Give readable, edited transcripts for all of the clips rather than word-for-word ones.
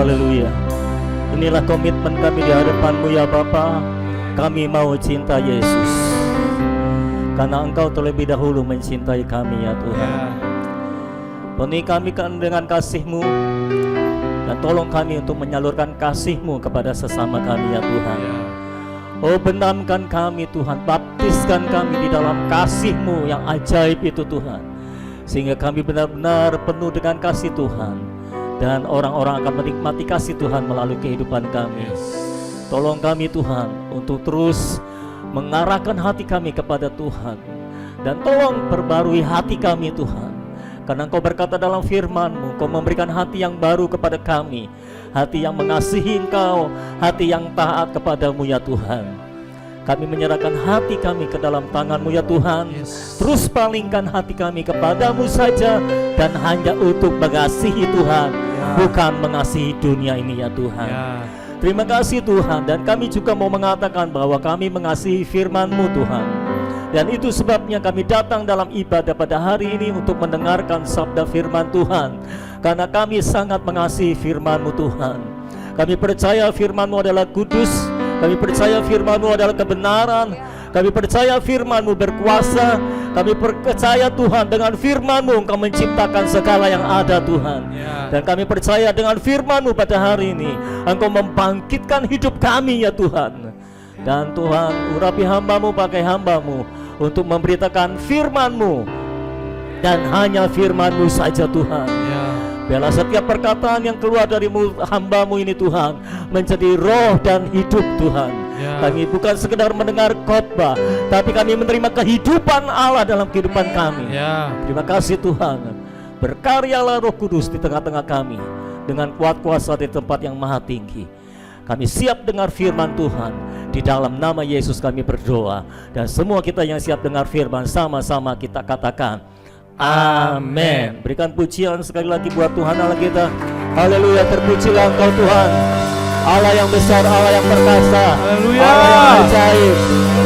Haleluya. Inilah komitmen kami di hadapan-Mu ya Bapa. Kami mau cinta Yesus, karena Engkau terlebih dahulu mencintai kami ya Tuhan. Penuhi kami dengan kasih-Mu, dan tolong kami untuk menyalurkan kasih-Mu kepada sesama kami ya Tuhan. Oh, benamkan kami Tuhan, baptiskan kami di dalam kasih-Mu yang ajaib itu Tuhan, sehingga kami benar-benar penuh dengan kasih Tuhan, dan orang-orang akan menikmati kasih Tuhan melalui kehidupan kami. Tolong kami Tuhan untuk terus mengarahkan hati kami kepada Tuhan, dan tolong perbarui hati kami Tuhan, karena Engkau berkata dalam firman-Mu, Engkau memberikan hati yang baru kepada kami, hati yang mengasihi Engkau, hati yang taat kepadamu ya Tuhan. Kami menyerahkan hati kami ke dalam tangan-Mu ya Tuhan. Terus palingkan hati kami kepadamu saja, dan hanya untuk mengasihi Tuhan, bukan mengasihi dunia ini ya Tuhan. Terima kasih Tuhan, dan kami juga mau mengatakan bahwa kami mengasihi firman-Mu Tuhan. Dan itu sebabnya kami datang dalam ibadah pada hari ini untuk mendengarkan sabda firman Tuhan, karena kami sangat mengasihi firman-Mu Tuhan. Kami percaya firman-Mu adalah kudus, kami percaya firman-Mu adalah kebenaran, kami percaya firman-Mu berkuasa, kami percaya Tuhan dengan firman-Mu Engkau menciptakan segala yang ada Tuhan. Dan kami percaya dengan firman-Mu pada hari ini Engkau membangkitkan hidup kami ya Tuhan. Dan Tuhan, urapi hamba-Mu, pakai hamba-Mu untuk memberitakan firman-Mu, dan hanya firman-Mu saja Tuhan. Biarlah setiap perkataan yang keluar dari hamba-Mu ini Tuhan menjadi roh dan hidup Tuhan. Kami bukan sekedar mendengar khotbah, tapi kami menerima kehidupan Allah dalam kehidupan kami. Terima kasih Tuhan. Berkaryalah Roh Kudus di tengah-tengah kami dengan kuat kuasa di tempat yang maha tinggi. Kami siap dengar firman Tuhan. Di dalam nama Yesus kami berdoa. Dan semua kita yang siap dengar firman, sama-sama kita katakan amin. Berikan pujian sekali lagi buat Tuhan Allah kita. Haleluya, terpujilah Engkau Tuhan, Allah yang besar, Allah yang perkasa, Allah yang ajaib,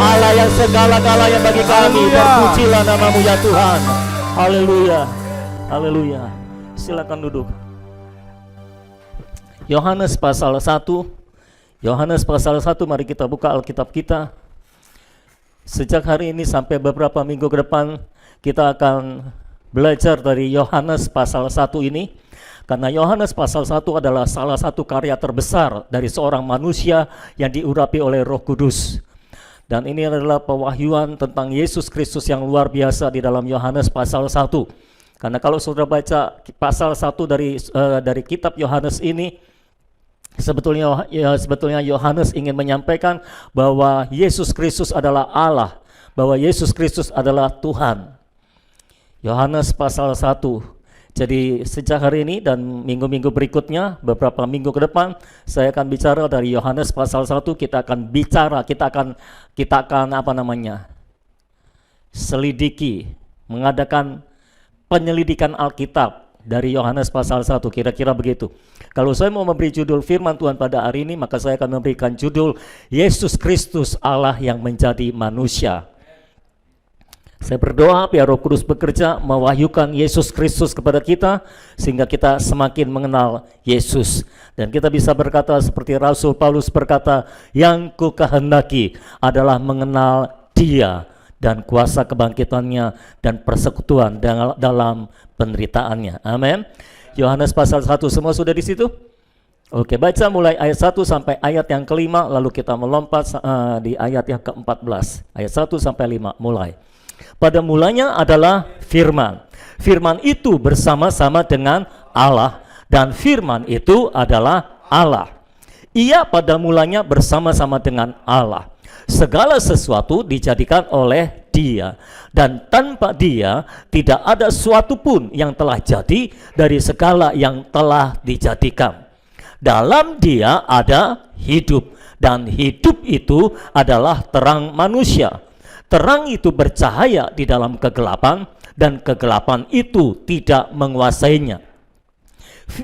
Allah yang segala-galanya bagi kami. Terpujilah nama-Mu ya Tuhan. Haleluya, haleluya. Silakan duduk. Yohanes pasal 1. Yohanes pasal 1, mari kita buka Alkitab kita. Sejak hari ini sampai beberapa minggu ke depan kita akan belajar dari Yohanes pasal 1 ini, karena Yohanes pasal 1 adalah salah satu karya terbesar dari seorang manusia yang diurapi oleh Roh Kudus. Dan ini adalah pewahyuan tentang Yesus Kristus yang luar biasa di dalam Yohanes pasal 1. Karena kalau saudara baca pasal 1 dari kitab Yohanes ini, sebetulnya Yohanes ingin menyampaikan bahwa Yesus Kristus adalah Allah, bahwa Yesus Kristus adalah Tuhan. Yohanes pasal 1. Jadi sejak hari ini dan minggu-minggu berikutnya, beberapa minggu ke depan, saya akan bicara dari Yohanes pasal 1. Kita akan selidiki, mengadakan penyelidikan Alkitab dari Yohanes pasal 1, kira-kira begitu. Kalau saya mau memberi judul firman Tuhan pada hari ini, maka saya akan memberikan judul Yesus Kristus Allah yang menjadi manusia. Saya berdoa biar Roh Kudus bekerja mewahyukan Yesus Kristus kepada kita, sehingga kita semakin mengenal Yesus. Dan kita bisa berkata seperti Rasul Paulus berkata, yang ku kehendaki adalah mengenal Dia dan kuasa kebangkitannya dan persekutuan dalam penderitaannya. Amin. Yohanes pasal 1, semua sudah di situ? Oke, baca mulai ayat 1 sampai ayat yang kelima, lalu kita melompat di ayat yang ke-14. Ayat 1 sampai 5, mulai. Pada mulanya adalah firman. Firman itu bersama-sama dengan Allah, dan firman itu adalah Allah. Ia pada mulanya bersama-sama dengan Allah. Segala sesuatu dijadikan oleh Dia, dan tanpa Dia tidak ada suatu pun yang telah jadi dari segala yang telah dijadikan. Dalam Dia ada hidup, dan hidup itu adalah terang manusia. Terang itu bercahaya di dalam kegelapan, dan kegelapan itu tidak menguasainya.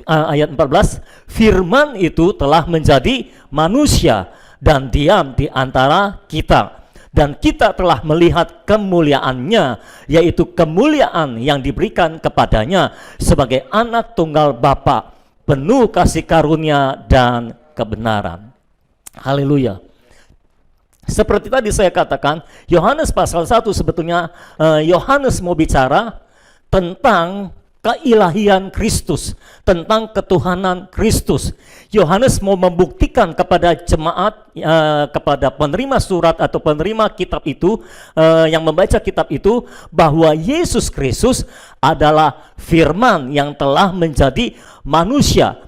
Ayat 14, firman itu telah menjadi manusia dan diam di antara kita, dan kita telah melihat kemuliaannya, yaitu kemuliaan yang diberikan kepadanya sebagai anak tunggal Bapa, penuh kasih karunia dan kebenaran. Haleluya. Seperti tadi saya katakan, Yohanes pasal 1 sebetulnya Yohanes mau bicara tentang keilahian Kristus, tentang ketuhanan Kristus. Yohanes mau membuktikan kepada jemaat, kepada penerima surat atau penerima kitab itu, yang membaca kitab itu, bahwa Yesus Kristus adalah firman yang telah menjadi manusia.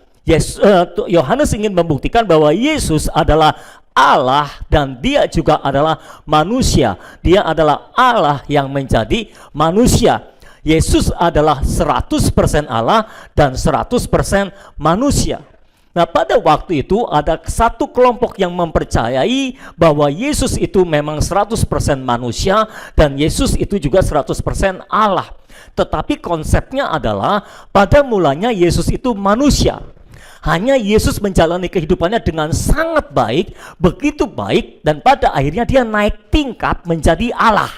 Yohanes ingin membuktikan bahwa Yesus adalah Allah dan dia juga adalah manusia. Dia adalah Allah yang menjadi manusia. Yesus adalah 100% Allah dan 100% manusia. Nah, pada waktu itu ada satu kelompok yang mempercayai bahwa Yesus itu memang 100% manusia dan Yesus itu juga 100% Allah. Tetapi konsepnya adalah pada mulanya Yesus itu manusia. Hanya Yesus menjalani kehidupannya dengan sangat baik, begitu baik, dan pada akhirnya dia naik tingkat menjadi Allah.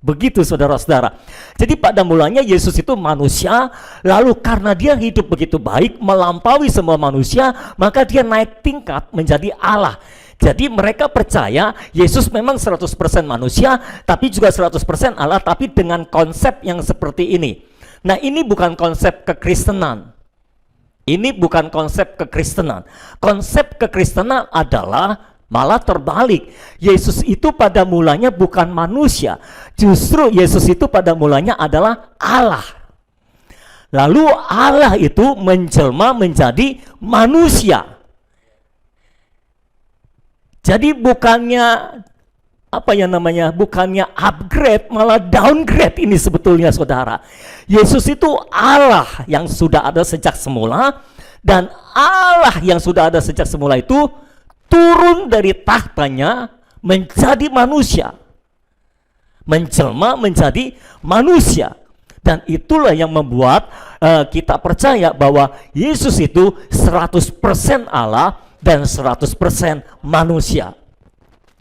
Begitu saudara-saudara. Jadi pada mulanya Yesus itu manusia, lalu karena dia hidup begitu baik, melampaui semua manusia, maka dia naik tingkat menjadi Allah. Jadi mereka percaya Yesus memang 100% manusia, tapi juga 100% Allah, tapi dengan konsep yang seperti ini. Nah, ini bukan konsep kekristenan. Ini bukan konsep kekristenan. Konsep kekristenan adalah malah terbalik. Yesus itu pada mulanya bukan manusia. Justru Yesus itu pada mulanya adalah Allah. Lalu Allah itu menjelma menjadi manusia. Jadi bukannya bukannya upgrade, malah downgrade ini sebetulnya saudara. Yesus itu Allah yang sudah ada sejak semula, dan Allah yang sudah ada sejak semula itu turun dari tahtanya menjadi manusia, menjelma menjadi manusia. Dan itulah yang membuat kita percaya bahwa Yesus itu 100% Allah dan 100% manusia.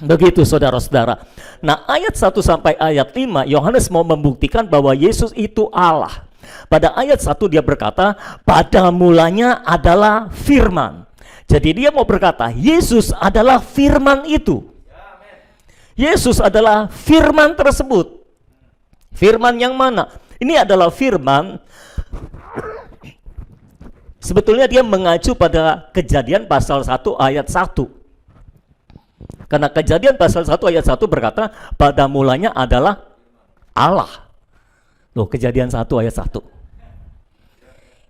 Begitu saudara-saudara. Nah, ayat 1 sampai ayat 5 Yohanes mau membuktikan bahwa Yesus itu Allah. Pada ayat 1 dia berkata, pada mulanya adalah firman. Jadi dia mau berkata, Yesus adalah firman itu. Yesus adalah firman tersebut. Firman yang mana? Ini adalah firman, sebetulnya dia mengacu pada Kejadian pasal 1 ayat 1. Karena Kejadian pasal 1 ayat 1 berkata, pada mulanya adalah Allah. Loh, Kejadian 1 ayat 1.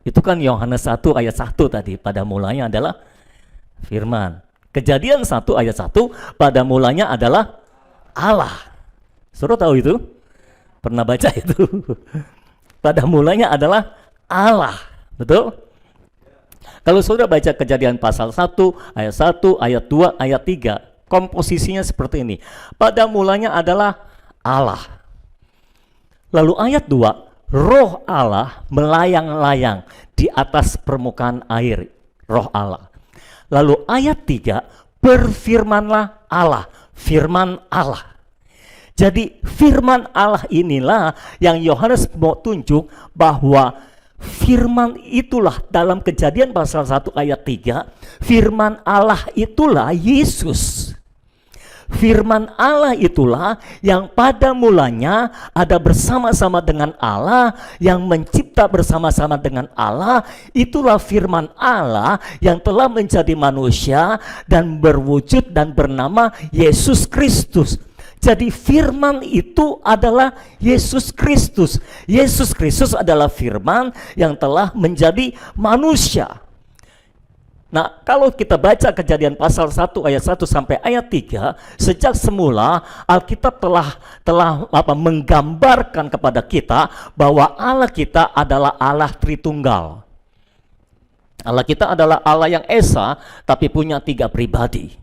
Itu kan Yohanes 1 ayat 1 tadi, pada mulanya adalah firman. Kejadian 1 ayat 1, pada mulanya adalah Allah. Suruh tahu itu? Pernah baca itu? Pada mulanya adalah Allah. Betul? Kalau saudara baca Kejadian pasal 1, ayat 1, ayat 2, ayat 3, komposisinya seperti ini. Pada mulanya adalah Allah. Lalu ayat 2, roh Allah melayang-layang di atas permukaan air. Roh Allah. Lalu ayat 3, berfirmanlah Allah. Firman Allah. Jadi firman Allah inilah yang Yohanes mau tunjuk bahwa firman itulah dalam Kejadian pasal 1 ayat 3, firman Allah itulah Yesus. Firman Allah itulah yang pada mulanya ada bersama-sama dengan Allah, yang mencipta bersama-sama dengan Allah. Itulah firman Allah yang telah menjadi manusia dan berwujud dan bernama Yesus Kristus. Jadi firman itu adalah Yesus Kristus. Yesus Kristus adalah firman yang telah menjadi manusia. Nah, kalau kita baca Kejadian pasal 1 ayat 1 sampai ayat 3, sejak semula Alkitab telah menggambarkan kepada kita bahwa Allah kita adalah Allah Tritunggal. Allah kita adalah Allah yang esa tapi punya 3 pribadi.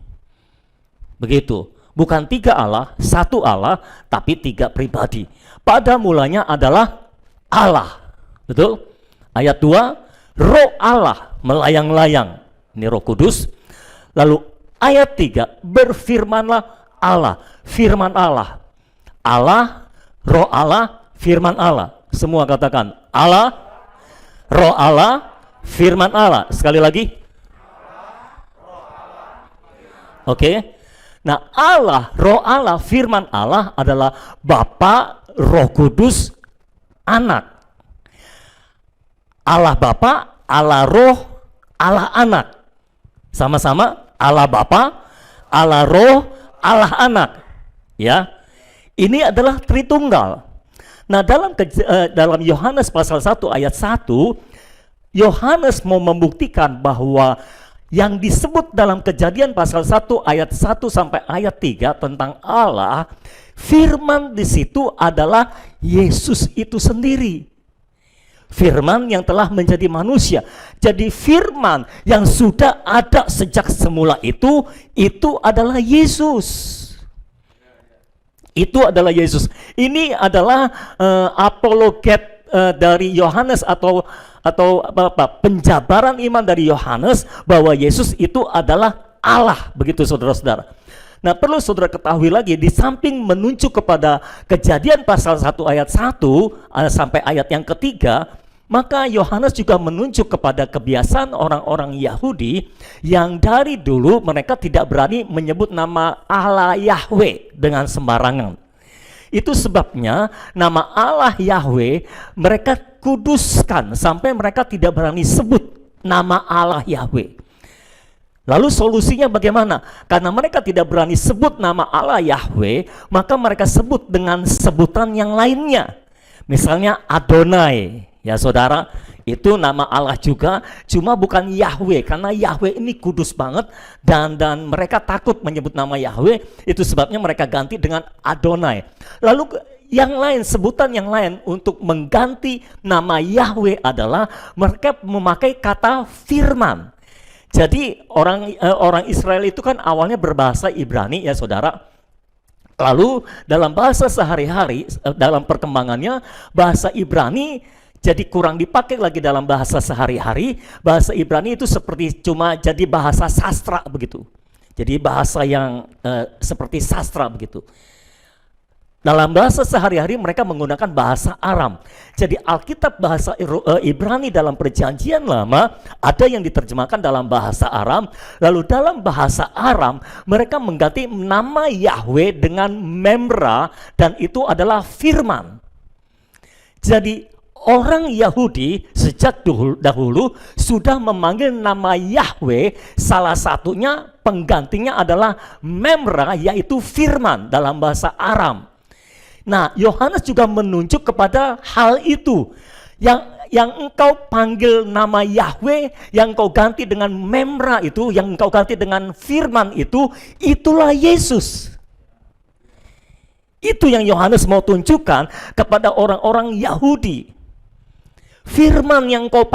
Begitu. Bukan 3 Allah, 1 Allah, tapi 3 pribadi. Pada mulanya adalah Allah. Betul? Ayat 2, roh Allah melayang-layang. Ini Roh Kudus. Lalu ayat 3, berfirmanlah Allah. Firman Allah. Allah, roh Allah, firman Allah. Semua katakan Allah, roh Allah, Firman Allah. Sekali lagi. Oke. Nah, Allah, Roh Allah, firman Allah adalah Bapa, Roh Kudus, Anak. Allah Bapa, Allah Roh, Allah Anak. Sama-sama Allah Bapa, Allah Roh, Allah Anak. Ya. Ini adalah Tritunggal. Nah, dalam Yohanes pasal 1 ayat 1, Yohanes mau membuktikan bahwa yang disebut dalam Kejadian pasal 1 ayat 1 sampai ayat 3 tentang Allah, firman di situ adalah Yesus itu sendiri. Firman yang telah menjadi manusia. Jadi firman yang sudah ada sejak semula itu adalah Yesus. Itu adalah Yesus. Ini adalah apologet dari Yohanes atau penjabaran iman dari Yohanes bahwa Yesus itu adalah Allah, begitu saudara-saudara. Nah, perlu saudara ketahui lagi, di samping menunjuk kepada Kejadian pasal 1 ayat 1 sampai ayat yang ketiga, maka Yohanes juga menunjuk kepada kebiasaan orang-orang Yahudi yang dari dulu mereka tidak berani menyebut nama Allah Yahweh dengan sembarangan. Itu sebabnya nama Allah Yahweh mereka kuduskan sampai mereka tidak berani sebut nama Allah Yahweh. Lalu solusinya bagaimana? Karena mereka tidak berani sebut nama Allah Yahweh, maka mereka sebut dengan sebutan yang lainnya. Misalnya Adonai, ya saudara, itu nama Allah juga, cuma bukan Yahweh, karena Yahweh ini kudus banget dan mereka takut menyebut nama Yahweh. Itu sebabnya mereka ganti dengan Adonai. Lalu yang lain, sebutan yang lain untuk mengganti nama Yahweh adalah mereka memakai kata firman. Jadi orang Israel itu kan awalnya berbahasa Ibrani, ya saudara. Lalu dalam bahasa sehari-hari, dalam perkembangannya bahasa Ibrani jadi kurang dipakai lagi dalam bahasa sehari-hari. Bahasa Ibrani itu seperti cuma jadi bahasa sastra begitu. Jadi bahasa yang seperti sastra begitu. Dalam bahasa sehari-hari mereka menggunakan bahasa Aram. Jadi Alkitab bahasa Ibrani dalam Perjanjian Lama ada yang diterjemahkan dalam bahasa Aram. Lalu dalam bahasa Aram mereka mengganti nama Yahweh dengan Memra, dan itu adalah firman. Jadi orang Yahudi sejak dahulu sudah memanggil nama Yahweh, salah satunya penggantinya adalah Memra, yaitu firman dalam bahasa Aram. Nah, Yohanes juga menunjuk kepada hal itu. Yang engkau panggil nama Yahweh, yang engkau ganti dengan Memra itu, yang engkau ganti dengan firman itu, itulah Yesus. Itu yang Yohanes mau tunjukkan kepada orang-orang Yahudi. Firman yang engkau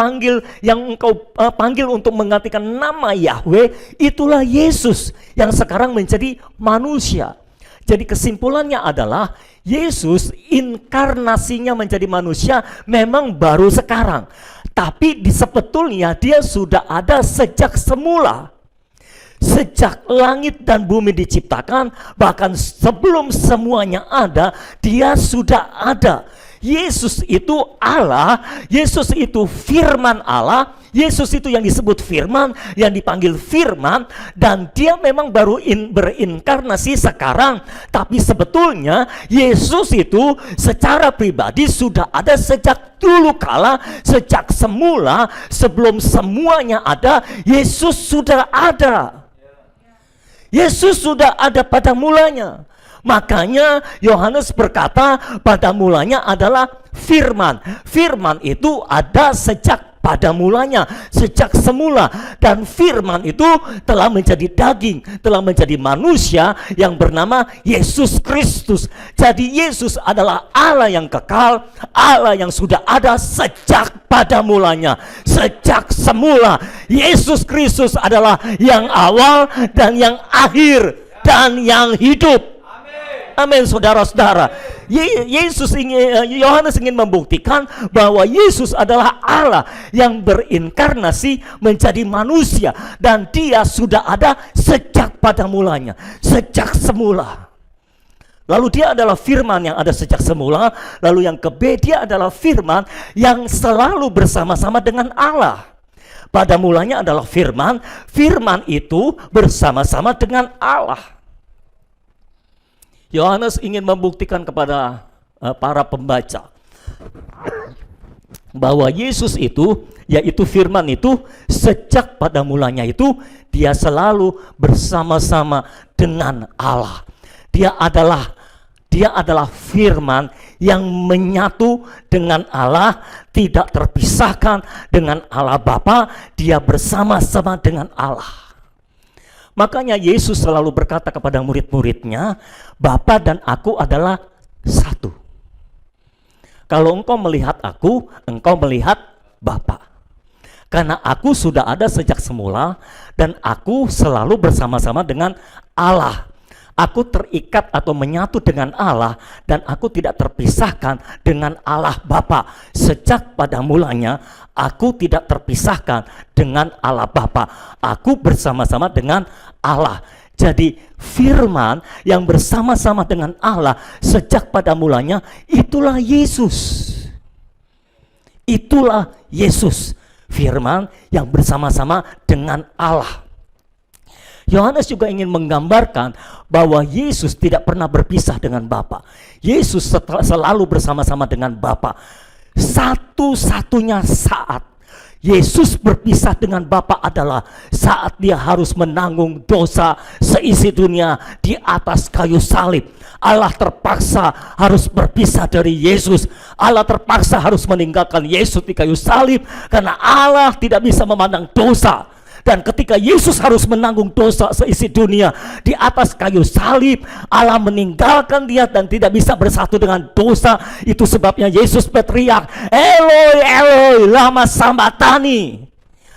panggil untuk menggantikan nama Yahweh, itulah Yesus yang sekarang menjadi manusia. Jadi kesimpulannya adalah Yesus inkarnasinya menjadi manusia memang baru sekarang, tapi sebetulnya dia sudah ada sejak semula. Sejak langit dan bumi diciptakan, bahkan sebelum semuanya ada, dia sudah ada. Yesus itu Allah, Yesus itu firman Allah, Yesus itu yang disebut firman, yang dipanggil firman, dan dia memang baru berinkarnasi sekarang. Tapi sebetulnya Yesus itu secara pribadi sudah ada sejak dulu kala, sejak semula, sebelum semuanya ada, Yesus sudah ada. Yesus sudah ada pada mulanya. Makanya Yohanes berkata pada mulanya adalah firman. Firman itu ada sejak pada mulanya, sejak semula. Dan firman itu telah menjadi daging, telah menjadi manusia yang bernama Yesus Kristus. Jadi Yesus adalah Allah yang kekal, Allah yang sudah ada sejak pada mulanya, sejak semula. Yesus Kristus adalah yang awal dan yang akhir dan yang hidup. Amin, saudara-saudara. Yohanes ingin membuktikan bahwa Yesus adalah Allah yang berinkarnasi menjadi manusia, dan dia sudah ada sejak pada mulanya, sejak semula. Lalu dia adalah firman yang ada sejak semula. Lalu yang kedua, dia adalah firman yang selalu bersama-sama dengan Allah. Pada mulanya adalah firman. Firman itu bersama-sama dengan Allah. Yohanes ingin membuktikan kepada para pembaca bahwa Yesus itu, yaitu firman itu, sejak pada mulanya itu dia selalu bersama-sama dengan Allah. Dia adalah firman yang menyatu dengan Allah, tidak terpisahkan dengan Allah Bapa. Dia bersama-sama dengan Allah. Makanya Yesus selalu berkata kepada murid-muridnya, Bapa dan aku adalah satu. Kalau engkau melihat aku, engkau melihat Bapa. Karena aku sudah ada sejak semula dan aku selalu bersama-sama dengan Allah. Aku terikat atau menyatu dengan Allah dan aku tidak terpisahkan dengan Allah Bapa. Sejak pada mulanya aku tidak terpisahkan dengan Allah Bapa. Aku bersama-sama dengan Allah. Jadi firman yang bersama-sama dengan Allah sejak pada mulanya, itulah Yesus. Itulah Yesus, firman yang bersama-sama dengan Allah. Yohanes juga ingin menggambarkan bahwa Yesus tidak pernah berpisah dengan Bapa. Yesus selalu bersama-sama dengan Bapa. Satu-satunya saat Yesus berpisah dengan Bapa adalah saat dia harus menanggung dosa seisi dunia di atas kayu salib. Allah terpaksa harus berpisah dari Yesus. Allah terpaksa harus meninggalkan Yesus di kayu salib karena Allah tidak bisa memandang dosa. Dan ketika Yesus harus menanggung dosa seisi dunia di atas kayu salib, Allah meninggalkan dia dan tidak bisa bersatu dengan dosa. Itu sebabnya Yesus berteriak, Eloi, Eloi, lama sabachthani.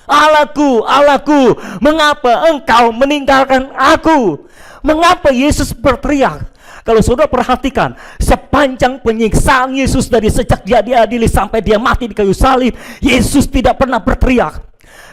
Allahku, Allahku, mengapa engkau meninggalkan aku? Mengapa Yesus berteriak? Kalau saudara perhatikan, sepanjang penyiksaan Yesus dari sejak dia diadili sampai dia mati di kayu salib, Yesus tidak pernah berteriak.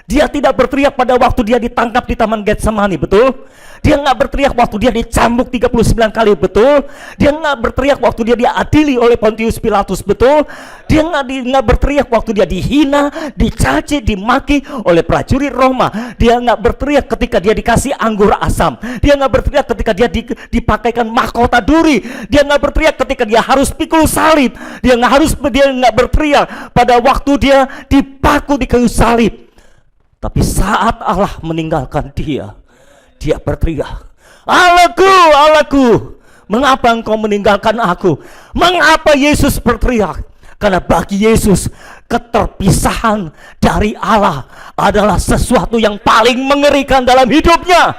Dia tidak berteriak pada waktu dia ditangkap di Taman Getsemani, betul? Dia nggak berteriak waktu dia dicambuk 39 kali, betul? Dia nggak berteriak waktu dia diadili oleh Pontius Pilatus, betul? Dia nggak berteriak waktu dia dihina, dicaci, dimaki oleh prajurit Roma. Dia nggak berteriak ketika dia dikasih anggur asam. Dia nggak berteriak ketika dia dipakaikan mahkota duri. Dia nggak berteriak ketika dia harus pikul salib. Dia nggak berteriak pada waktu dia dipaku di kayu salib. Tapi saat Allah meninggalkan dia, dia berteriak, Allahku, Allahku, mengapa engkau meninggalkan aku? Mengapa Yesus berteriak? Karena bagi Yesus, keterpisahan dari Allah adalah sesuatu yang paling mengerikan dalam hidupnya.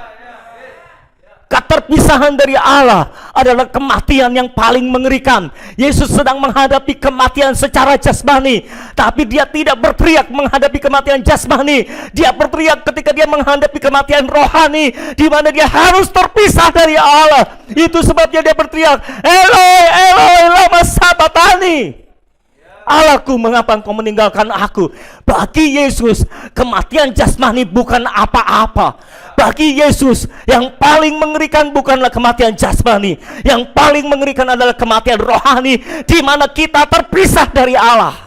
Keterpisahan dari Allah adalah kematian yang paling mengerikan. Yesus sedang menghadapi kematian secara jasmani, tapi dia tidak berteriak menghadapi kematian jasmani. Dia berteriak ketika dia menghadapi kematian rohani, di mana dia harus terpisah dari Allah. Itu sebabnya dia berteriak, Eloi, Eloi, lama sabachthani. Allahku, mengapa engkau meninggalkan aku? Bagi Yesus, kematian jasmani bukan apa-apa. Bagi Yesus, yang paling mengerikan bukanlah kematian jasmani. Yang paling mengerikan adalah kematian rohani, di mana kita terpisah dari Allah.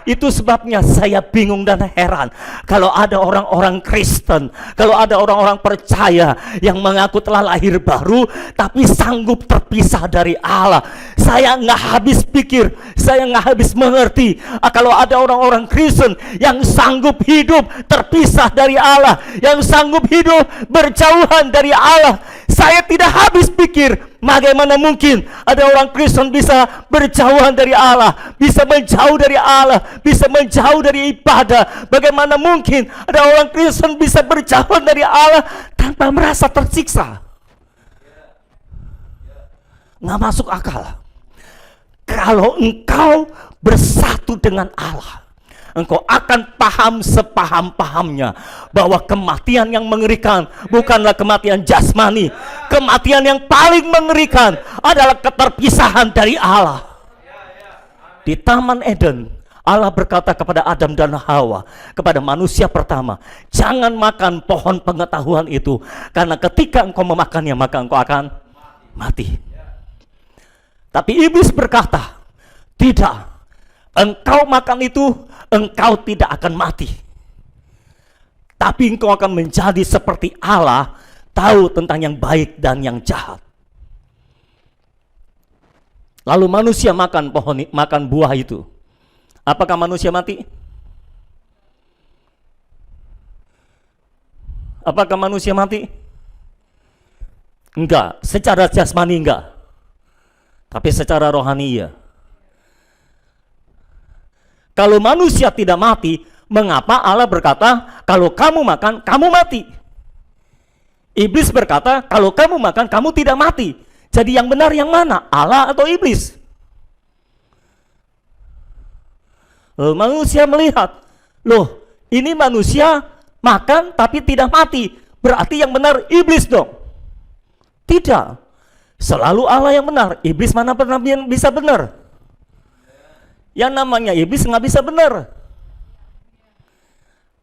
Itu sebabnya saya bingung dan heran kalau ada orang-orang Kristen, kalau ada orang-orang percaya yang mengaku telah lahir baru tapi sanggup terpisah dari Allah. Saya nggak habis pikir, saya nggak habis mengerti kalau ada orang-orang Kristen yang sanggup hidup terpisah dari Allah, yang sanggup hidup berjauhan dari Allah. Saya tidak habis pikir, bagaimana mungkin ada orang Kristen bisa berjauhan dari Allah, bisa menjauh dari Allah, bisa menjauh dari ibadah. Bagaimana mungkin ada orang Kristen bisa berjauhan dari Allah tanpa merasa tersiksa? Nggak masuk akal. Kalau engkau bersatu dengan Allah, engkau akan paham sepaham-pahamnya bahwa kematian yang mengerikan bukanlah kematian jasmani. Kematian yang paling mengerikan adalah keterpisahan dari Allah. Di Taman Eden, Allah berkata kepada Adam dan Hawa, kepada manusia pertama, jangan makan pohon pengetahuan itu, karena ketika engkau memakannya maka engkau akan mati. Tapi iblis berkata, tidak, engkau makan itu, engkau tidak akan mati. tapi engkau akan menjadi seperti Allah, tahu tentang yang baik dan yang jahat. Lalu manusia makan makan buah itu. Apakah manusia mati? Apakah manusia mati? Enggak, secara jasmani enggak. Tapi secara rohani iya. Kalau manusia tidak mati, mengapa Allah berkata, kalau kamu makan, kamu mati? Iblis berkata, kalau kamu makan, kamu tidak mati. Jadi yang benar yang mana? Allah atau iblis? Lalu manusia melihat, loh ini manusia makan tapi tidak mati. Berarti yang benar iblis dong. Tidak. Selalu Allah yang benar. Iblis mana pernah yang bisa benar? Yang namanya iblis nggak bisa benar.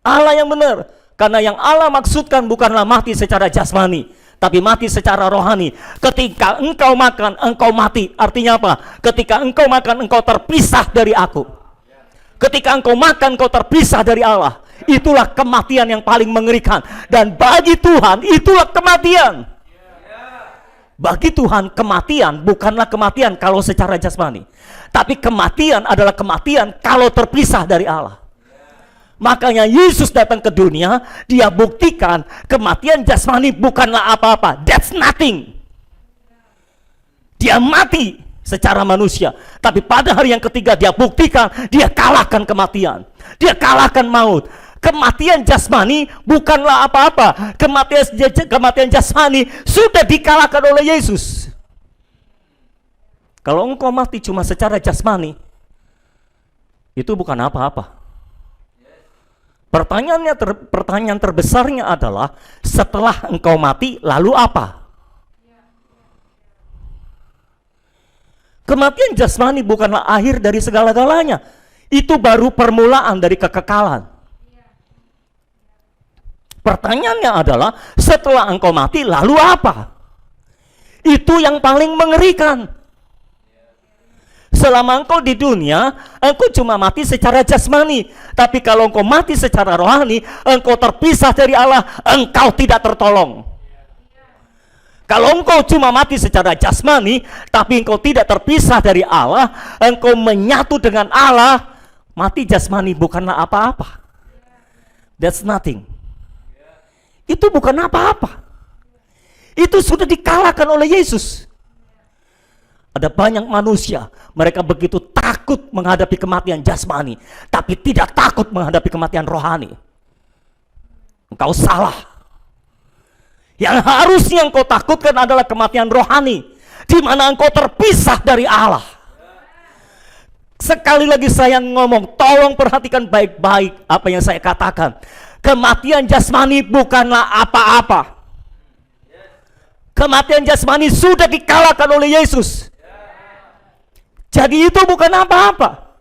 Allah yang benar. Karena yang Allah maksudkan bukanlah mati secara jasmani, tapi mati secara rohani. Ketika engkau makan, engkau mati. Artinya apa? Ketika engkau makan, engkau terpisah dari aku. Ketika engkau makan, engkau terpisah dari Allah. Itulah kematian yang paling mengerikan. Dan bagi Tuhan, itulah kematian. Bagi Tuhan, kematian bukanlah kematian kalau secara jasmani, tapi kematian adalah kematian kalau terpisah dari Allah. Makanya Yesus datang ke dunia, dia buktikan kematian jasmani bukanlah apa-apa. That's nothing. Dia mati secara manusia, tapi pada hari yang ketiga dia buktikan dia kalahkan kematian. Dia kalahkan maut. Kematian jasmani bukanlah apa-apa. Kematian jasmani sudah dikalahkan oleh Yesus. Kalau engkau mati cuma secara jasmani, itu bukan apa-apa. Pertanyaan terbesarnya adalah, setelah engkau mati lalu apa? Kematian jasmani bukanlah akhir dari segala-galanya. Itu baru permulaan dari kekekalan. Pertanyaannya adalah, setelah engkau mati lalu apa? Itu yang paling mengerikan. Selama engkau di dunia, engkau cuma mati secara jasmani. Tapi kalau engkau mati secara rohani, engkau terpisah dari Allah, engkau tidak tertolong. Kalau engkau cuma mati secara jasmani, tapi engkau tidak terpisah dari Allah, engkau menyatu dengan Allah, mati jasmani bukanlah apa-apa. That's nothing. Itu bukan apa-apa. Itu sudah dikalahkan oleh Yesus. Ada banyak manusia, mereka begitu takut menghadapi kematian jasmani, tapi tidak takut menghadapi kematian rohani. Engkau salah. Yang harusnya engkau takutkan adalah kematian rohani, di mana engkau terpisah dari Allah. Sekali lagi saya ngomong, tolong perhatikan baik-baik apa yang saya katakan. Kematian jasmani bukanlah apa-apa. Kematian jasmani sudah dikalahkan oleh Yesus. Jadi itu bukan apa-apa.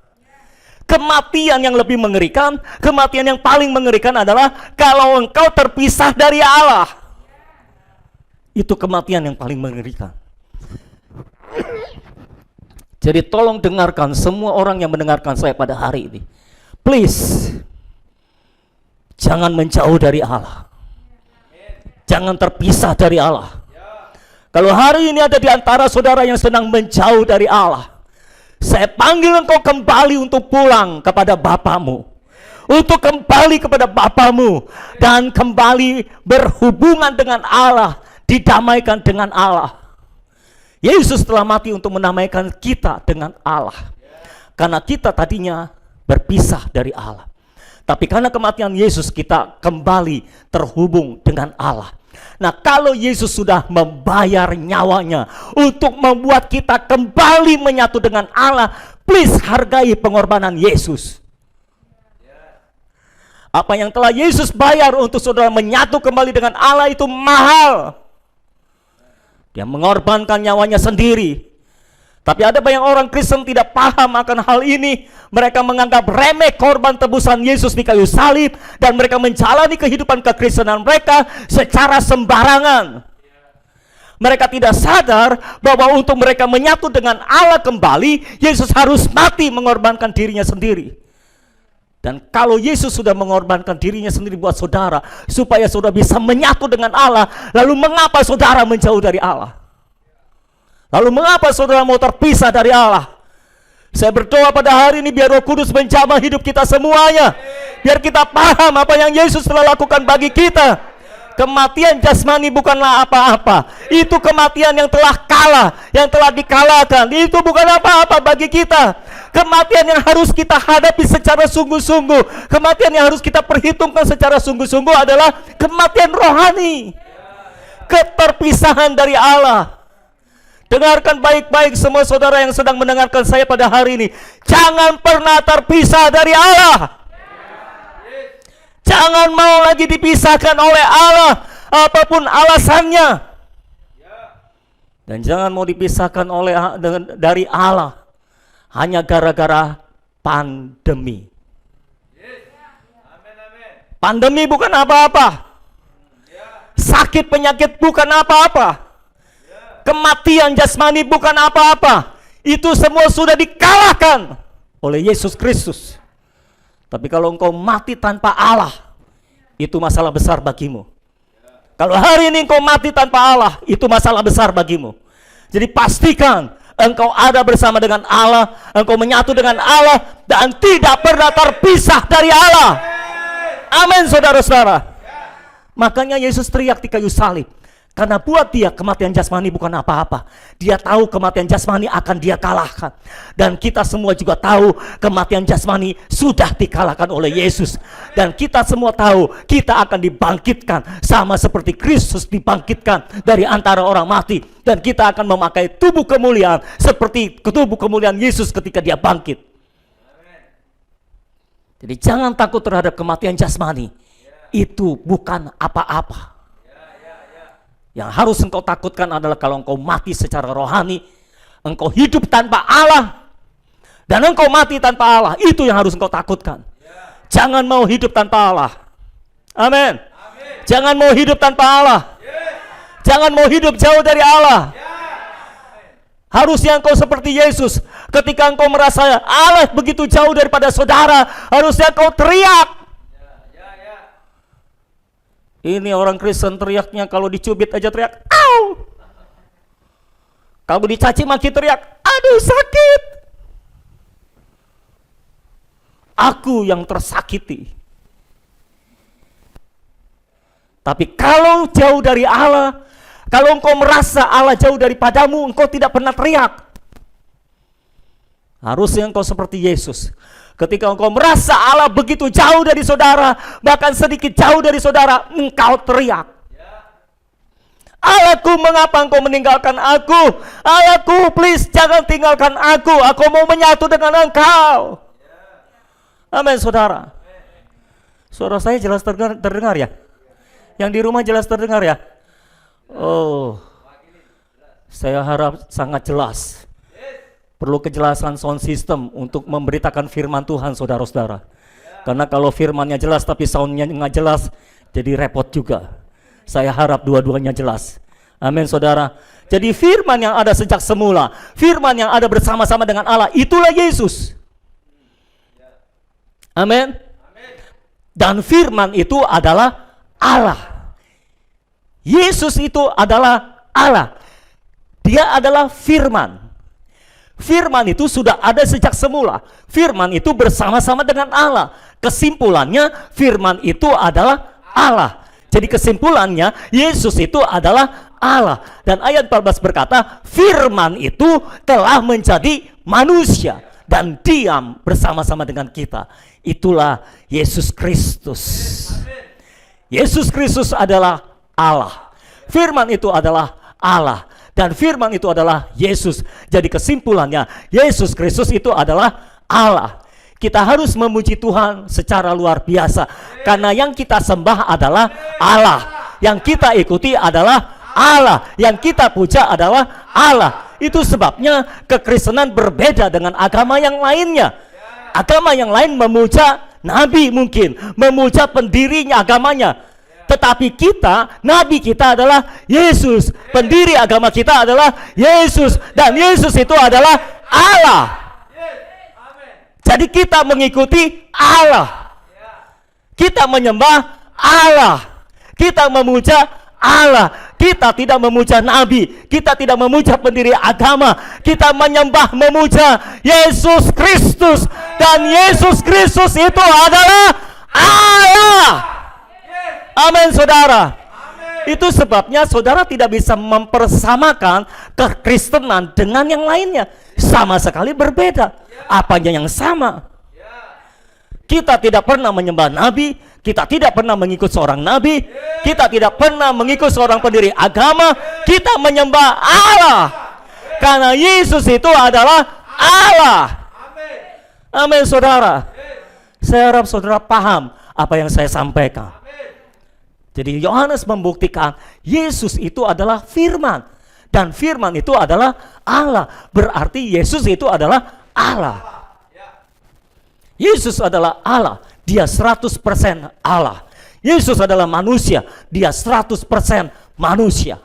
Kematian yang lebih mengerikan, kematian yang paling mengerikan adalah kalau engkau terpisah dari Allah. Itu kematian yang paling mengerikan. Jadi tolong dengarkan semua orang yang mendengarkan saya pada hari ini. Please, jangan menjauh dari Allah. Jangan terpisah dari Allah. Kalau hari ini ada di antara saudara yang sedang menjauh dari Allah, saya panggil engkau kembali untuk pulang kepada Bapamu, untuk kembali kepada Bapamu, dan kembali berhubungan dengan Allah, didamaikan dengan Allah. Yesus telah mati untuk mendamaikan kita dengan Allah, karena kita tadinya berpisah dari Allah. Tapi karena kematian Yesus, kita kembali terhubung dengan Allah. Nah, kalau Yesus sudah membayar nyawanya untuk membuat kita kembali menyatu dengan Allah, please hargai pengorbanan Yesus. Apa yang telah Yesus bayar untuk saudara menyatu kembali dengan Allah itu mahal. Dia mengorbankan nyawanya sendiri. Tapi ada banyak orang Kristen tidak paham akan hal ini. Mereka menganggap remeh korban tebusan Yesus di kayu salib, dan mereka menjalani kehidupan kekristenan mereka secara sembarangan. Mereka tidak sadar bahwa untuk mereka menyatu dengan Allah kembali, Yesus harus mati mengorbankan dirinya sendiri. Dan kalau Yesus sudah mengorbankan dirinya sendiri buat saudara, supaya saudara bisa menyatu dengan Allah, lalu mengapa saudara menjauh dari Allah? Lalu mengapa saudara mau terpisah dari Allah? Saya berdoa pada hari ini biar Roh Kudus menjamah hidup kita semuanya, biar kita paham apa yang Yesus telah lakukan bagi kita. Kematian jasmani bukanlah apa-apa. Itu kematian yang telah kalah, yang telah dikalahkan. Itu bukan apa-apa bagi kita. Kematian yang harus kita hadapi secara sungguh-sungguh, kematian yang harus kita perhitungkan secara sungguh-sungguh adalah kematian rohani, keterpisahan dari Allah. Dengarkan baik-baik semua saudara yang sedang mendengarkan saya pada hari ini. Jangan pernah terpisah dari Allah. Jangan mau lagi dipisahkan oleh Allah, apapun alasannya. Dan jangan mau dipisahkan dari Allah hanya gara-gara pandemi. Pandemi bukan apa-apa. Sakit penyakit bukan apa-apa. Kematian jasmani bukan apa-apa. Itu semua sudah dikalahkan oleh Yesus Kristus. Tapi kalau engkau mati tanpa Allah, itu masalah besar bagimu. Kalau hari ini engkau mati tanpa Allah, itu masalah besar bagimu. Jadi pastikan engkau ada bersama dengan Allah, engkau menyatu dengan Allah, dan tidak pernah terpisah dari Allah. Amin, saudara-saudara. Makanya Yesus teriak di kayu salib. Karena buat dia kematian jasmani bukan apa-apa. Dia tahu kematian jasmani akan dia kalahkan. Dan kita semua juga tahu kematian jasmani sudah dikalahkan oleh Yesus. Dan kita semua tahu kita akan dibangkitkan sama seperti Kristus dibangkitkan dari antara orang mati. Dan kita akan memakai tubuh kemuliaan seperti tubuh kemuliaan Yesus ketika dia bangkit. Jadi jangan takut terhadap kematian jasmani. Itu bukan apa-apa. Yang harus engkau takutkan adalah kalau engkau mati secara rohani, engkau hidup tanpa Allah, dan engkau mati tanpa Allah. Itu yang harus engkau takutkan. Jangan mau hidup tanpa Allah. Amin. Jangan mau hidup tanpa Allah. Jangan mau hidup jauh dari Allah. Harusnya engkau seperti Yesus. Ketika engkau merasa Allah begitu jauh daripada saudara, harusnya engkau teriak. Ini orang Kristen teriaknya kalau dicubit aja teriak, "Au!" Kalau dicaci maki teriak, "Aduh sakit." Aku yang tersakiti. Tapi kalau jauh dari Allah, kalau engkau merasa Allah jauh daripadamu, engkau tidak pernah teriak. Harusnya engkau seperti Yesus. Ketika engkau merasa Allah begitu jauh dari saudara, bahkan sedikit jauh dari saudara, engkau teriak. Allahku, mengapa engkau meninggalkan aku? Allahku, please jangan tinggalkan aku. Aku mau menyatu dengan engkau. Amin, saudara. Suara saya jelas terdengar ya? Yang di rumah jelas terdengar ya? Oh, saya harap sangat jelas. Perlu kejelasan sound system untuk memberitakan firman Tuhan, saudara-saudara. Karena kalau firmannya jelas tapi soundnya nggak jelas, jadi repot juga. Saya harap dua-duanya jelas. Amin, saudara. Jadi firman yang ada sejak semula, firman yang ada bersama-sama dengan Allah, itulah Yesus. Amin. Dan firman itu adalah Allah. Yesus itu adalah Allah. Dia adalah firman. Firman itu sudah ada sejak semula. Firman itu bersama-sama dengan Allah. Kesimpulannya, firman itu adalah Allah. Jadi kesimpulannya, Yesus itu adalah Allah. Dan ayat 14 berkata, firman itu telah menjadi manusia dan diam bersama-sama dengan kita. Itulah Yesus Kristus. Yesus Kristus adalah Allah. Firman itu adalah Allah. Dan firman itu adalah Yesus. Jadi kesimpulannya, Yesus Kristus itu adalah Allah. Kita harus memuji Tuhan secara luar biasa. Karena yang kita sembah adalah Allah. Yang kita ikuti adalah Allah. Yang kita puja adalah Allah. Itu sebabnya kekristenan berbeda dengan agama yang lainnya. Agama yang lain memuja nabi mungkin, memuja pendirinya agamanya. Tetapi kita, nabi kita adalah Yesus. Pendiri agama kita adalah Yesus. Dan Yesus itu adalah Allah. Jadi kita mengikuti Allah. Kita menyembah Allah. Kita memuja Allah. Kita tidak memuja nabi, kita tidak memuja pendiri agama, kita menyembah memuja Yesus Kristus, dan Yesus Kristus itu adalah Allah. Amin, saudara. Itu sebabnya saudara tidak bisa mempersamakan kekristenan dengan yang lainnya. Sama sekali berbeda. Apanya yang sama? Kita tidak pernah menyembah nabi, kita tidak pernah mengikut seorang nabi, kita tidak pernah mengikut seorang pendiri agama, kita menyembah Allah. Karena Yesus itu adalah Allah. Amin, saudara. Saya harap saudara paham apa yang saya sampaikan. Jadi Yohanes membuktikan Yesus itu adalah firman, dan firman itu adalah Allah. Berarti Yesus itu adalah Allah. Yesus adalah Allah, dia 100% Allah. Yesus adalah manusia, dia 100% manusia.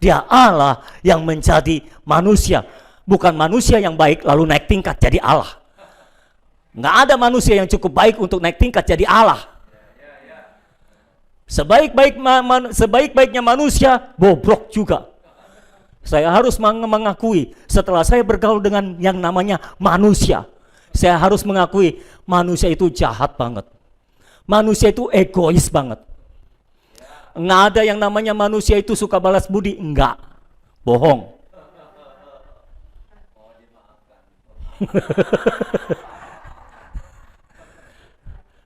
Dia Allah yang menjadi manusia, bukan manusia yang baik lalu naik tingkat jadi Allah. Nggak ada manusia yang cukup baik untuk naik tingkat jadi Allah. Sebaik-baiknya manusia, bobrok juga. Saya harus mengakui, setelah saya bergaul dengan yang namanya manusia, saya harus mengakui manusia itu jahat banget. Manusia itu egois banget. Nggak ada yang namanya manusia itu suka balas budi. Enggak. Bohong.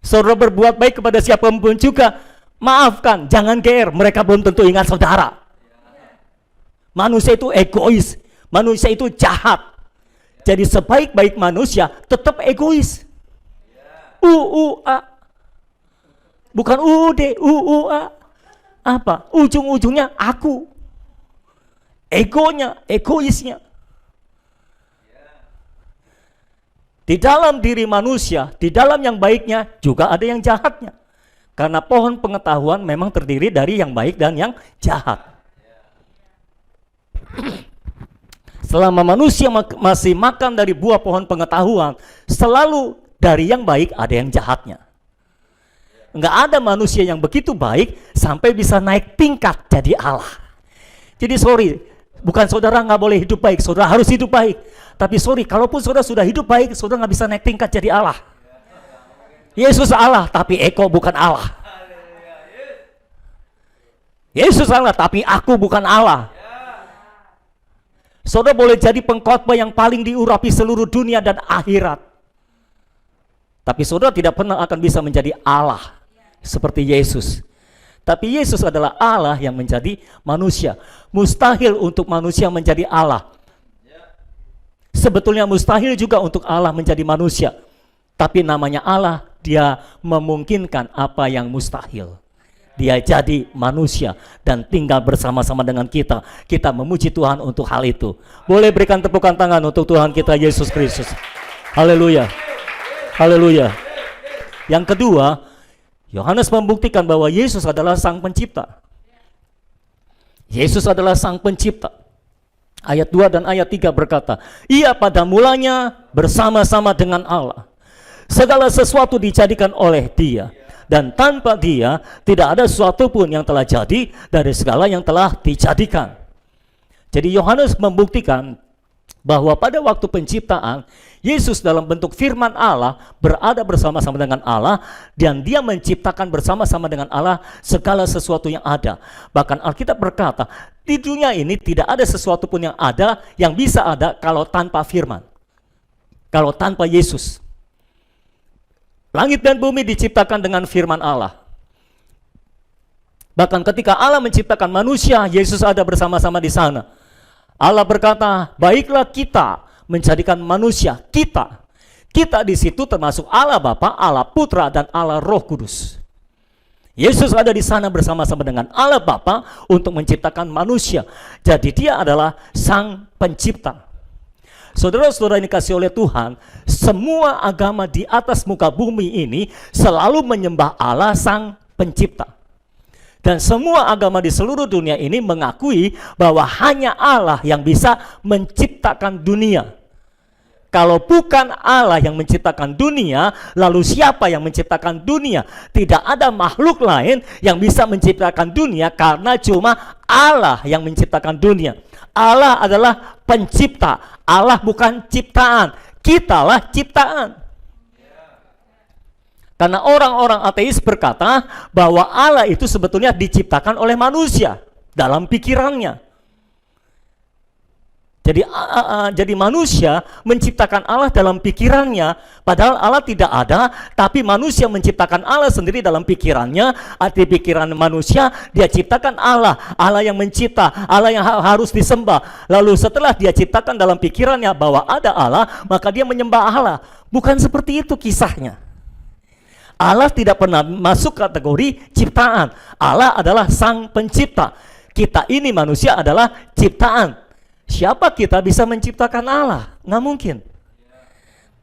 Saudara berbuat baik kepada siapapun juga, maafkan, jangan GR. Mereka belum tentu ingat saudara. Manusia itu egois. Manusia itu jahat. Jadi sebaik-baik manusia tetap egois. U-U-A. Bukan U-U-D, U-U-A. Apa? Ujung-ujungnya aku. Egonya, egoisnya. Di dalam diri manusia, di dalam yang baiknya juga ada yang jahatnya. Karena pohon pengetahuan memang terdiri dari yang baik dan yang jahat. Selama manusia masih makan dari buah pohon pengetahuan, selalu dari yang baik ada yang jahatnya. Enggak ada manusia yang begitu baik sampai bisa naik tingkat jadi Allah. Jadi sorry, bukan saudara nggak boleh hidup baik, saudara harus hidup baik. Tapi sorry, kalaupun saudara sudah hidup baik, saudara nggak bisa naik tingkat jadi Allah. Yesus Allah, tapi Eko bukan Allah. Yesus Allah, tapi aku bukan Allah. Saudara boleh jadi pengkhotbah yang paling diurapi seluruh dunia dan akhirat, tapi saudara tidak pernah akan bisa menjadi Allah seperti Yesus. Tapi Yesus adalah Allah yang menjadi manusia. Mustahil untuk manusia menjadi Allah. Sebetulnya mustahil juga untuk Allah menjadi manusia. Tapi namanya Allah, dia memungkinkan apa yang mustahil. Dia jadi manusia dan tinggal bersama-sama dengan kita. Kita memuji Tuhan untuk hal itu. Boleh berikan tepukan tangan untuk Tuhan kita Yesus Kristus. Haleluya. Haleluya. Yang kedua, Yohanes membuktikan bahwa Yesus adalah Sang Pencipta. Yesus adalah Sang Pencipta. Ayat 2 dan ayat 3 berkata, Ia pada mulanya bersama-sama dengan Allah. Segala sesuatu dijadikan oleh Dia, dan tanpa Dia tidak ada sesuatu pun yang telah jadi dari segala yang telah dijadikan. Jadi Yohanes membuktikan bahwa pada waktu penciptaan, Yesus dalam bentuk firman Allah berada bersama-sama dengan Allah, dan dia menciptakan bersama-sama dengan Allah segala sesuatu yang ada. Bahkan Alkitab berkata, di dunia ini tidak ada sesuatu pun yang ada yang bisa ada kalau tanpa firman, kalau tanpa Yesus. Langit dan bumi diciptakan dengan firman Allah. Bahkan ketika Allah menciptakan manusia, Yesus ada bersama-sama di sana. Allah berkata, baiklah kita menjadikan manusia kita. Kita di situ termasuk Allah Bapa, Allah Putra, dan Allah Roh Kudus. Yesus ada di sana bersama-sama dengan Allah Bapa untuk menciptakan manusia. Jadi dia adalah Sang Pencipta. Saudara-saudara ini kasih oleh Tuhan, semua agama di atas muka bumi ini selalu menyembah Allah Sang Pencipta. Dan semua agama di seluruh dunia ini mengakui bahwa hanya Allah yang bisa menciptakan dunia. Kalau bukan Allah yang menciptakan dunia, lalu siapa yang menciptakan dunia? Tidak ada makhluk lain yang bisa menciptakan dunia, karena cuma Allah yang menciptakan dunia. Allah adalah pencipta, Allah bukan ciptaan. Kitalah ciptaan. Karena orang-orang ateis berkata bahwa Allah itu sebetulnya diciptakan oleh manusia dalam pikirannya. Jadi manusia menciptakan Allah dalam pikirannya, padahal Allah tidak ada, tapi manusia menciptakan Allah sendiri dalam pikirannya. Di pikiran manusia dia ciptakan Allah, Allah yang mencipta, Allah yang harus disembah. Lalu setelah dia ciptakan dalam pikirannya bahwa ada Allah, maka dia menyembah Allah. Bukan seperti itu kisahnya. Allah tidak pernah masuk kategori ciptaan. Allah adalah sang pencipta. Kita ini manusia adalah ciptaan. Siapa kita bisa menciptakan Allah? Nggak mungkin.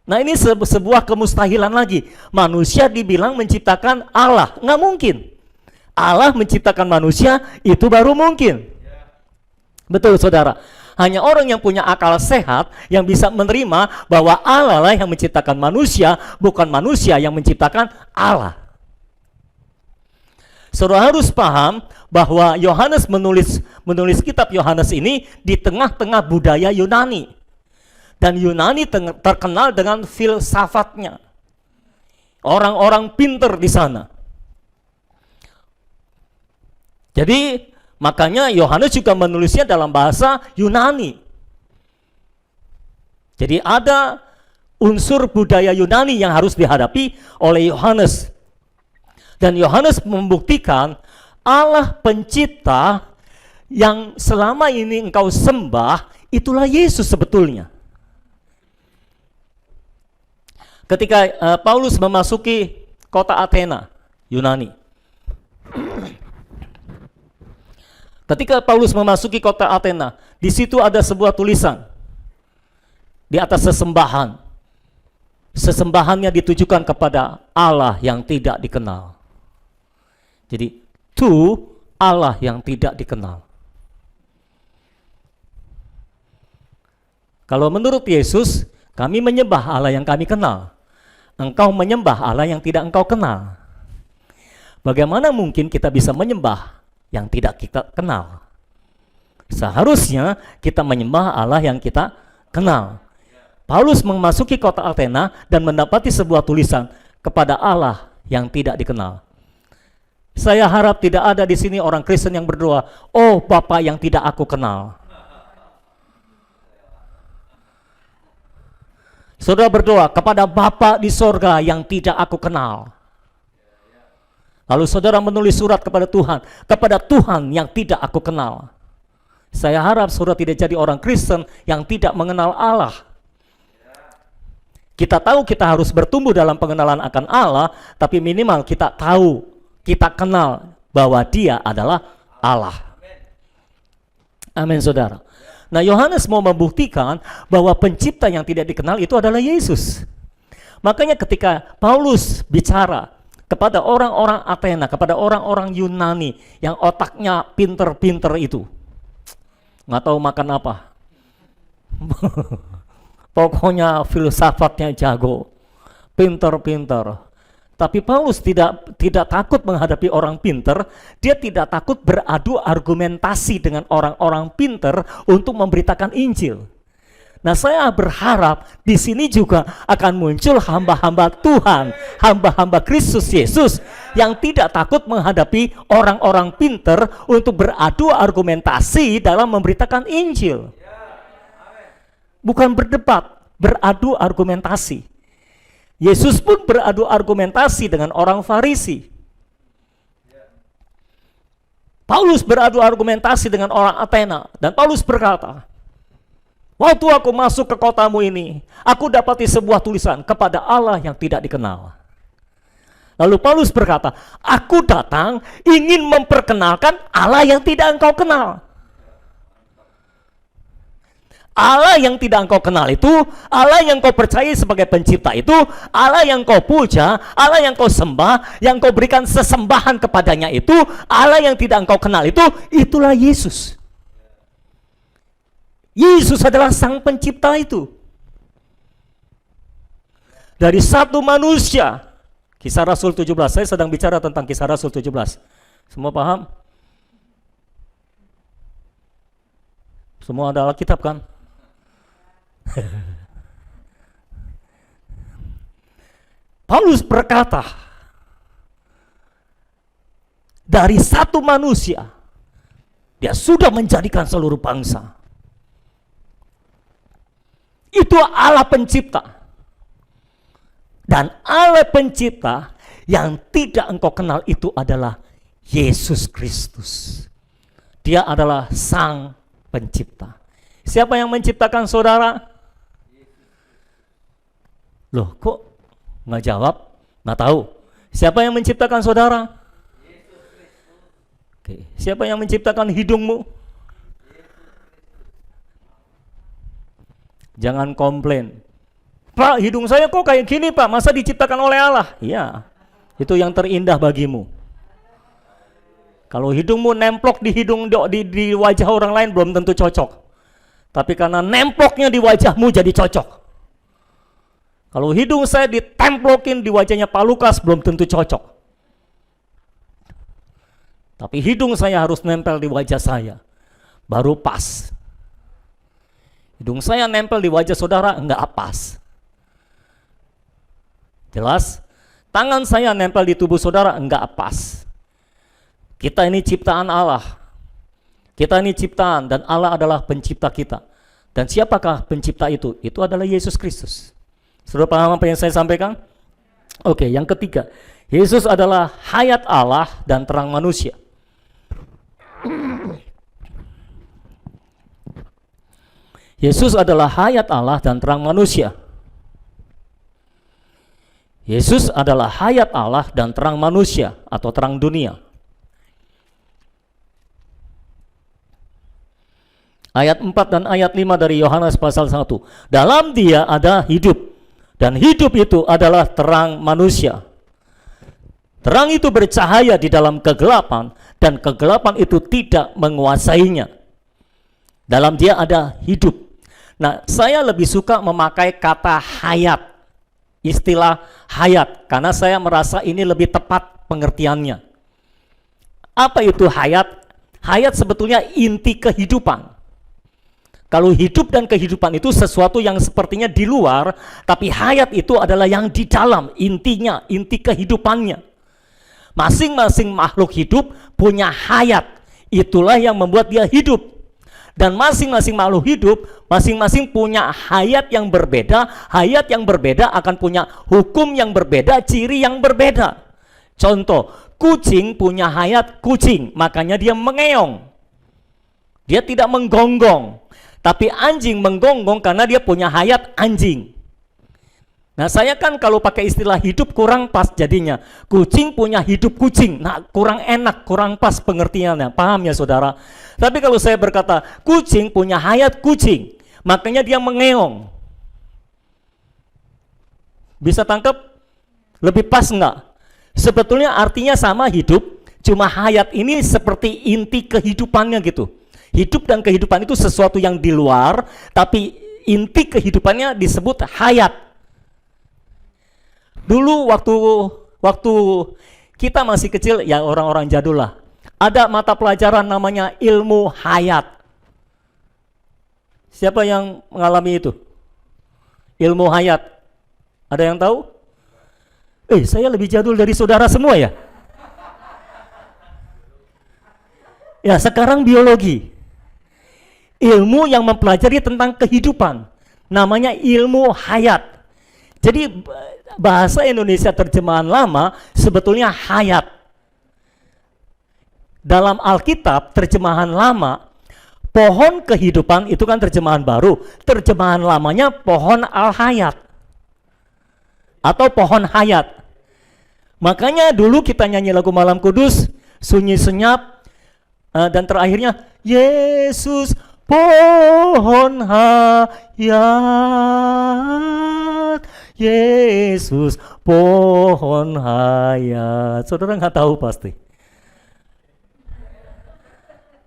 Nah, ini sebuah kemustahilan lagi. Manusia dibilang menciptakan Allah. Nggak mungkin. Allah menciptakan manusia, itu baru mungkin. Betul, saudara. Hanya orang yang punya akal sehat yang bisa menerima bahwa Allah lah yang menciptakan manusia, bukan manusia yang menciptakan Allah. Saudara harus paham bahwa Yohanes menulis kitab Yohanes ini di tengah-tengah budaya Yunani. Dan Yunani terkenal dengan filsafatnya. Orang-orang pinter di sana. Jadi makanya Yohanes juga menulisnya dalam bahasa Yunani. Jadi ada unsur budaya Yunani yang harus dihadapi oleh Yohanes. Dan Yohanes membuktikan Allah pencipta yang selama ini engkau sembah, itulah Yesus sebetulnya. Ketika Paulus memasuki kota Athena, Yunani. Ketika Paulus memasuki kota Athena, di situ ada sebuah tulisan di atas sesembahan. Sesembahannya ditujukan kepada Allah yang tidak dikenal. Jadi, to Allah yang tidak dikenal. Kalau menurut Yesus, kami menyembah Allah yang kami kenal. Engkau menyembah Allah yang tidak engkau kenal. Bagaimana mungkin kita bisa menyembah yang tidak kita kenal? Seharusnya kita menyembah Allah yang kita kenal. Paulus memasuki kota Athena dan mendapati sebuah tulisan kepada Allah yang tidak dikenal. Saya harap tidak ada di sini orang Kristen yang berdoa, "Oh Bapa yang tidak aku kenal." Saudara berdoa kepada Bapa di sorga yang tidak aku kenal. Lalu saudara menulis surat kepada Tuhan yang tidak aku kenal. Saya harap saudara tidak jadi orang Kristen yang tidak mengenal Allah. Kita tahu kita harus bertumbuh dalam pengenalan akan Allah, tapi minimal kita tahu, kita kenal bahwa Dia adalah Allah. Amin, saudara. Nah, Yohanes mau membuktikan bahwa pencipta yang tidak dikenal itu adalah Yesus. Makanya ketika Paulus bicara kepada orang-orang Athena, kepada orang-orang Yunani yang otaknya pinter-pinter itu, nggak tahu makan apa, pokoknya filsafatnya jago, pinter-pinter. Tapi Paulus tidak takut menghadapi orang pinter. Dia tidak takut beradu argumentasi dengan orang-orang pinter untuk memberitakan Injil. Nah, saya berharap di sini juga akan muncul hamba-hamba Tuhan, hamba-hamba Kristus Yesus yang tidak takut menghadapi orang-orang pinter untuk beradu argumentasi dalam memberitakan Injil. Bukan berdebat, beradu argumentasi. Yesus pun beradu argumentasi dengan orang Farisi. Paulus beradu argumentasi dengan orang Athena, dan Paulus berkata, "Waktu aku masuk ke kotamu ini, aku dapati sebuah tulisan kepada Allah yang tidak dikenal." Lalu Paulus berkata, "Aku datang ingin memperkenalkan Allah yang tidak engkau kenal." Allah yang tidak engkau kenal itu, Allah yang kau percaya sebagai pencipta itu, Allah yang kau puja, Allah yang kau sembah, yang kau berikan sesembahan kepadanya itu, Allah yang tidak engkau kenal itu, itulah Yesus. Yesus adalah sang pencipta itu. dari satu manusia. Kisah Rasul 17, saya sedang bicara tentang Kisah Rasul 17. Semua paham? Semua ada Alkitab kan? Paulus berkata, dari satu manusia, dia sudah menjadikan seluruh bangsa. Itu Allah pencipta. Dan Allah pencipta yang tidak engkau kenal itu adalah Yesus Kristus. Dia adalah Sang Pencipta. Siapa yang menciptakan saudara? Loh, kok nggak jawab? Nggak tahu. Siapa yang menciptakan saudara? Oke. Siapa yang menciptakan hidungmu? Jangan komplain. Pak, hidung saya kok kayak gini Pak, masa diciptakan oleh Allah? Iya, itu yang terindah bagimu. Kalau hidungmu nemplok di hidung di wajah orang lain belum tentu cocok. Tapi karena nemploknya di wajahmu jadi cocok. Kalau hidung saya ditemplokin di wajahnya Pak Lukas belum tentu cocok. Tapi hidung saya harus nempel di wajah saya, baru pas. Hidung saya nempel di wajah saudara enggak pas. Jelas? Tangan saya nempel di tubuh saudara enggak pas. Kita ini ciptaan Allah. Kita ini ciptaan dan Allah adalah pencipta kita. Dan siapakah pencipta itu? Itu adalah Yesus Kristus. Sudah paham apa yang saya sampaikan? Oke, yang ketiga, Yesus adalah hayat Allah dan terang manusia. Yesus adalah hayat Allah dan terang manusia. Yesus adalah hayat Allah dan terang manusia atau terang dunia. Ayat 4 dan ayat 5 dari Yohanes pasal 1. Dalam Dia ada hidup, dan hidup itu adalah terang manusia. Terang itu bercahaya di dalam kegelapan, dan kegelapan itu tidak menguasainya. Dalam Dia ada hidup. Nah, saya lebih suka memakai kata hayat, istilah hayat, karena saya merasa ini lebih tepat pengertiannya. Apa itu hayat? Hayat sebetulnya inti kehidupan. Kalau hidup dan kehidupan itu sesuatu yang sepertinya di luar, tapi hayat itu adalah yang di dalam, intinya, inti kehidupannya. Masing-masing makhluk hidup punya hayat, itulah yang membuat dia hidup. Dan masing-masing makhluk hidup, masing-masing punya hayat yang berbeda. Hayat yang berbeda akan punya hukum yang berbeda, ciri yang berbeda. Contoh, kucing punya hayat kucing, makanya dia mengeong. Dia tidak menggonggong. Tapi anjing menggonggong karena dia punya hayat anjing. Nah, saya kan kalau pakai istilah hidup kurang pas jadinya. Kucing punya hidup kucing. Nah, kurang enak, kurang pas pengertiannya. Paham ya saudara? Tapi kalau saya berkata kucing punya hayat kucing, makanya dia mengeong. Bisa tangkap? Lebih pas enggak? Sebetulnya artinya sama hidup, cuma hayat ini seperti inti kehidupannya gitu. Hidup dan kehidupan itu sesuatu yang di luar, tapi inti kehidupannya disebut hayat. Dulu waktu kita masih kecil, ya orang-orang jadul lah, ada mata pelajaran namanya ilmu hayat. Siapa yang mengalami itu? Ilmu hayat. Ada yang tahu? Saya lebih jadul dari saudara semua ya? Ya, sekarang biologi. Ilmu yang mempelajari tentang kehidupan, namanya ilmu hayat. Jadi bahasa Indonesia terjemahan lama sebetulnya hayat. Dalam Alkitab terjemahan lama, pohon kehidupan itu kan terjemahan baru. Terjemahan lamanya pohon al-hayat atau pohon hayat. Makanya dulu kita nyanyi lagu Malam Kudus, sunyi senyap, dan terakhirnya Yesus pohon hayat, Yesus pohon hayat. Saudara nggak tahu pasti.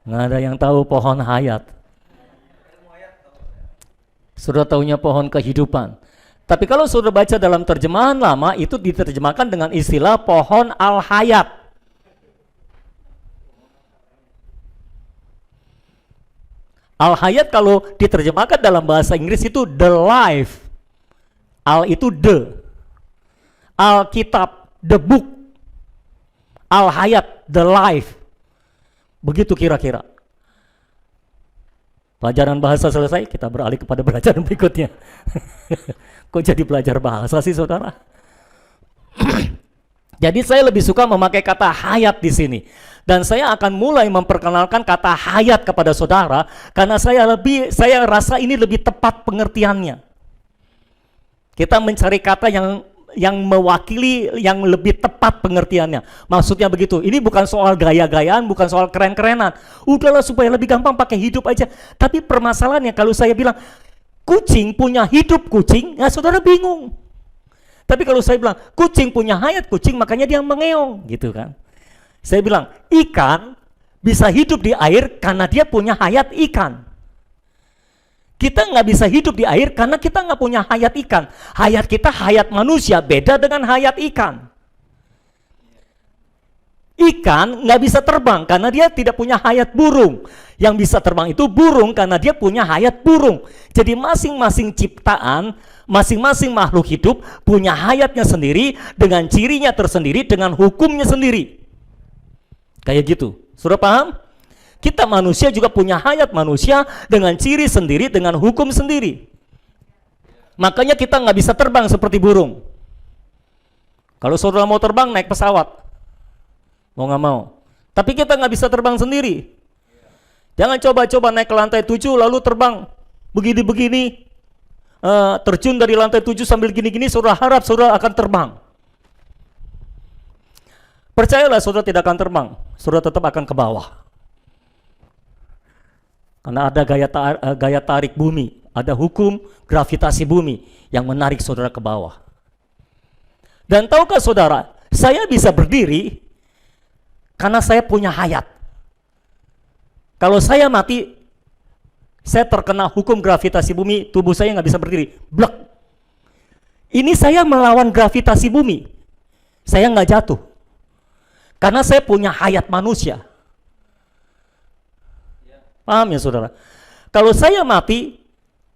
Nggak ada yang tahu pohon hayat. Saudara tahunya pohon kehidupan. Tapi kalau saudara baca dalam terjemahan lama, itu diterjemahkan dengan istilah pohon al-hayat. Al-hayat kalau diterjemahkan dalam bahasa Inggris itu the life. Al itu the. Alkitab, the book. Al-hayat, the life. Begitu kira-kira. Pelajaran bahasa selesai, kita beralih kepada pelajaran berikutnya. Kok jadi belajar bahasa sih, saudara? Jadi saya lebih suka memakai kata hayat di sini. Dan saya akan mulai memperkenalkan kata hayat kepada saudara karena saya rasa ini lebih tepat pengertiannya. Kita mencari kata yang mewakili, yang lebih tepat pengertiannya. Maksudnya begitu. Ini bukan soal gaya-gayaan, bukan soal keren-kerenan. Udahlah supaya lebih gampang pakai hidup aja. Tapi permasalahannya kalau saya bilang kucing punya hidup kucing, ya saudara bingung. Tapi kalau saya bilang kucing punya hayat kucing, makanya dia mengeong, gitu kan. Saya bilang ikan bisa hidup di air karena dia punya hayat ikan. Kita nggak bisa hidup di air karena kita nggak punya hayat ikan. Hayat kita hayat manusia, beda dengan hayat ikan. Ikan nggak bisa terbang karena dia tidak punya hayat burung. Yang bisa terbang itu burung karena dia punya hayat burung. Jadi masing-masing ciptaan, masing-masing makhluk hidup punya hayatnya sendiri, dengan cirinya tersendiri, dengan hukumnya sendiri. Kayak gitu, sudah paham? Kita manusia juga punya hayat manusia dengan ciri sendiri, dengan hukum sendiri. Makanya kita nggak bisa terbang seperti burung. Kalau saudara mau terbang, naik pesawat. Mau nggak mau. Tapi kita nggak bisa terbang sendiri. Jangan coba-coba naik ke lantai 7 lalu terbang begini-begini. Terjun dari lantai 7 sambil gini-gini, saudara harap saudara akan terbang. Percayalah saudara tidak akan terbang. Saudara tetap akan ke bawah. Karena ada gaya tarik bumi, ada hukum gravitasi bumi yang menarik saudara ke bawah. Dan tahukah saudara, saya bisa berdiri karena saya punya hayat. Kalau saya mati, saya terkena hukum gravitasi bumi, tubuh saya nggak bisa berdiri. Blek. Ini saya melawan gravitasi bumi. Saya nggak jatuh. Karena saya punya hayat manusia. Paham ya saudara? Kalau saya mati,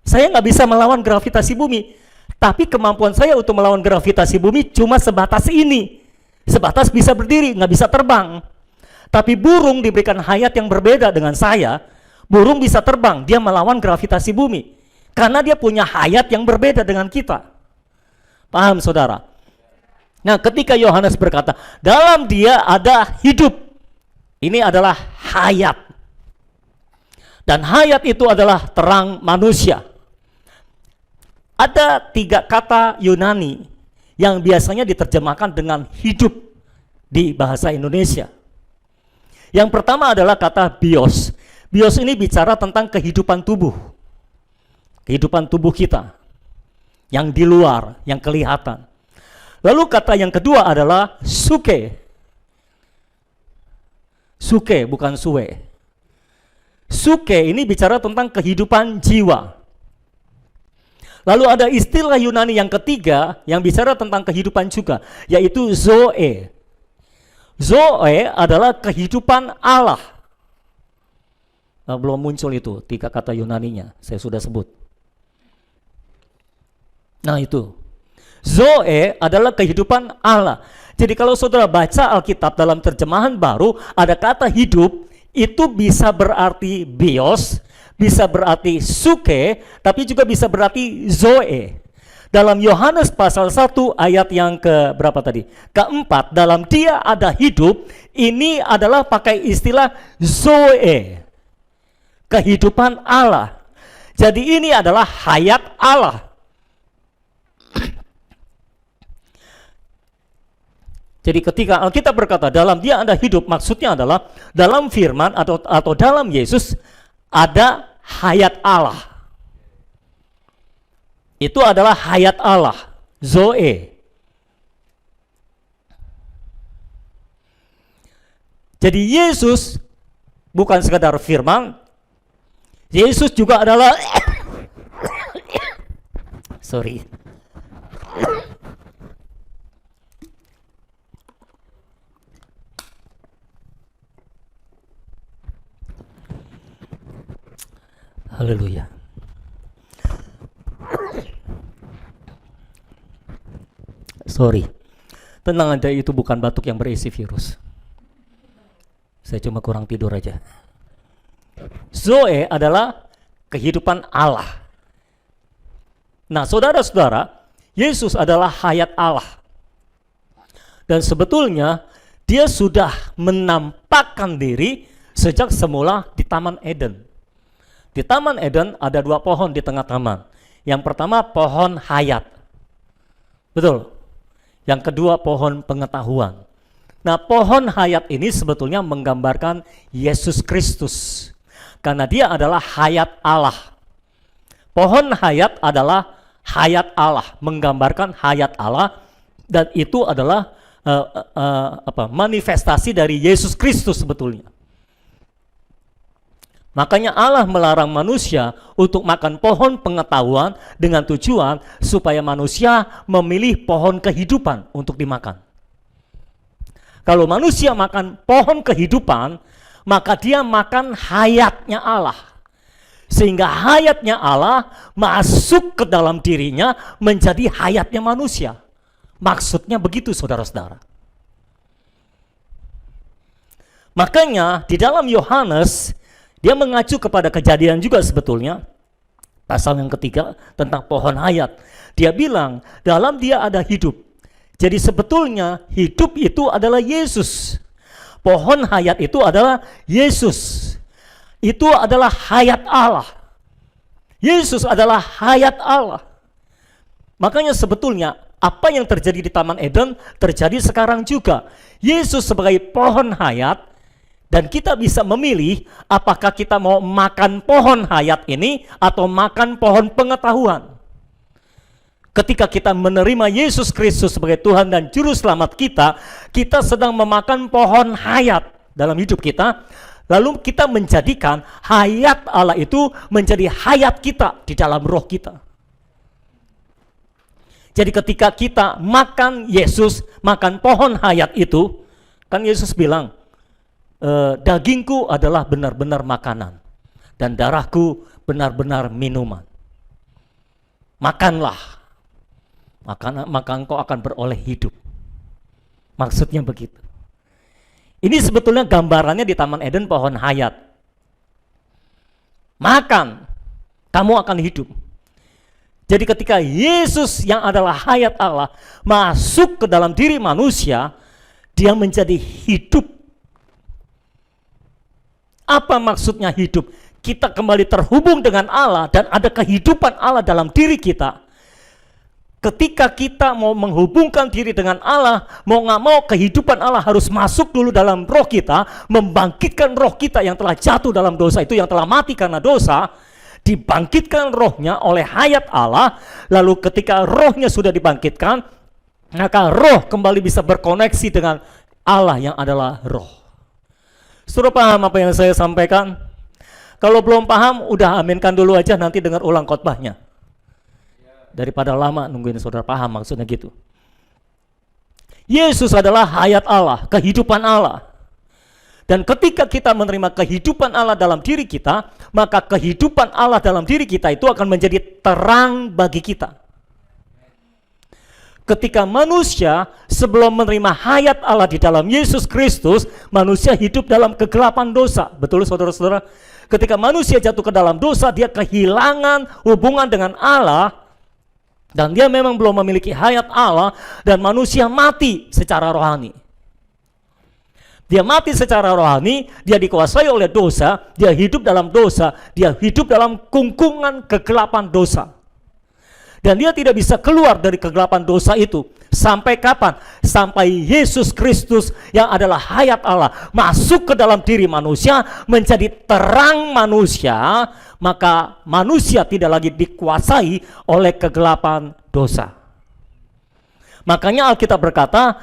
saya nggak bisa melawan gravitasi bumi. Tapi kemampuan saya untuk melawan gravitasi bumi cuma sebatas ini. Sebatas bisa berdiri, nggak bisa terbang. Tapi burung diberikan hayat yang berbeda dengan saya. Burung bisa terbang, dia melawan gravitasi bumi. Karena dia punya hayat yang berbeda dengan kita. Paham saudara? Nah, ketika Yohanes berkata, dalam dia ada hidup. Ini adalah hayat. Dan hayat itu adalah terang manusia. Ada 3 kata Yunani yang biasanya diterjemahkan dengan hidup di bahasa Indonesia. Yang pertama adalah kata bios. Bios ini bicara tentang kehidupan tubuh. Kehidupan tubuh kita. Yang di luar, yang kelihatan. Lalu kata yang kedua adalah suke. Suke bukan suwe. Suke ini bicara tentang kehidupan jiwa. Lalu ada istilah Yunani yang ketiga yang bicara tentang kehidupan juga, yaitu zoe. Zoe adalah kehidupan Allah. Nah, belum muncul itu 3 kata Yunaninya, saya sudah sebut. Nah itu. Zoe adalah kehidupan Allah. Jadi kalau saudara baca Alkitab dalam terjemahan baru, ada kata hidup, itu bisa berarti bios, bisa berarti suke, tapi juga bisa berarti zoe. Dalam Yohanes pasal 1 ayat yang ke berapa tadi? Keempat, dalam dia ada hidup, ini adalah pakai istilah zoe. Kehidupan Allah. Jadi ini adalah hayat Allah. Jadi ketika Alkitab berkata dalam dia ada hidup, maksudnya adalah dalam firman atau dalam Yesus ada hayat Allah. Itu adalah hayat Allah, zoe. Jadi Yesus bukan sekadar firman, Yesus juga adalah Haleluya. Sorry, tenang aja, itu bukan batuk yang berisi virus. Saya cuma kurang tidur aja. Zoe adalah kehidupan Allah. Nah, saudara-saudara, Yesus adalah hayat Allah. Dan sebetulnya dia sudah menampakkan diri sejak semula di Taman Eden. Di Taman Eden ada 2 pohon di tengah taman. Yang pertama pohon hayat. Betul. Yang kedua pohon pengetahuan. Nah, pohon hayat ini sebetulnya menggambarkan Yesus Kristus. Karena dia adalah hayat Allah. Pohon hayat adalah hayat Allah, menggambarkan hayat Allah, dan itu adalah manifestasi dari Yesus Kristus sebetulnya. Makanya Allah melarang manusia untuk makan pohon pengetahuan dengan tujuan supaya manusia memilih pohon kehidupan untuk dimakan. Kalau manusia makan pohon kehidupan, maka dia makan hayatnya Allah. Sehingga hayatnya Allah masuk ke dalam dirinya menjadi hayatnya manusia. Maksudnya begitu, saudara-saudara. Makanya di dalam Yohanes dia mengacu kepada Kejadian juga sebetulnya, pasal yang ketiga tentang pohon hayat. Dia bilang dalam dia ada hidup. Jadi sebetulnya hidup itu adalah Yesus. Pohon hayat itu adalah Yesus. Itu adalah hayat Allah. Yesus adalah hayat Allah. Makanya sebetulnya apa yang terjadi di Taman Eden terjadi sekarang juga. Yesus sebagai pohon hayat, dan kita bisa memilih apakah kita mau makan pohon hayat ini atau makan pohon pengetahuan. Ketika kita menerima Yesus Kristus sebagai Tuhan dan Juru Selamat kita, kita sedang memakan pohon hayat dalam hidup kita. Lalu kita menjadikan hayat Allah itu menjadi hayat kita di dalam roh kita. Jadi ketika kita makan Yesus, makan pohon hayat itu, kan Yesus bilang, dagingku adalah benar-benar makanan dan darahku benar-benar minuman. Makanlah, maka engkau akan beroleh hidup. Maksudnya begitu. Ini sebetulnya gambarannya di Taman Eden pohon hayat. Makan, kamu akan hidup. Jadi ketika Yesus yang adalah hayat Allah masuk ke dalam diri manusia, dia menjadi hidup. Apa maksudnya hidup? Kita kembali terhubung dengan Allah dan ada kehidupan Allah dalam diri kita. Ketika kita mau menghubungkan diri dengan Allah, mau nggak mau kehidupan Allah harus masuk dulu dalam roh kita, membangkitkan roh kita yang telah jatuh dalam dosa itu, yang telah mati karena dosa, dibangkitkan rohnya oleh hayat Allah. Lalu ketika rohnya sudah dibangkitkan, maka roh kembali bisa berkoneksi dengan Allah yang adalah roh. Sudah paham apa yang saya sampaikan? Kalau belum paham, udah aminkan dulu aja, nanti dengar ulang khotbahnya. Daripada lama nungguin saudara paham, maksudnya gitu. Yesus adalah hayat Allah, kehidupan Allah. Dan ketika kita menerima kehidupan Allah dalam diri kita, maka kehidupan Allah dalam diri kita itu akan menjadi terang bagi kita. Ketika manusia sebelum menerima hayat Allah di dalam Yesus Kristus, manusia hidup dalam kegelapan dosa. Betul saudara-saudara? Ketika manusia jatuh ke dalam dosa, dia kehilangan hubungan dengan Allah, dan dia memang belum memiliki hayat Allah, dan manusia mati secara rohani. Dia mati secara rohani, dia dikuasai oleh dosa, dia hidup dalam dosa, dia hidup dalam kungkungan kegelapan dosa. Dan dia tidak bisa keluar dari kegelapan dosa itu. Sampai kapan? Sampai Yesus Kristus yang adalah hayat Allah masuk ke dalam diri manusia, menjadi terang manusia, maka manusia tidak lagi dikuasai oleh kegelapan dosa. Makanya Alkitab berkata,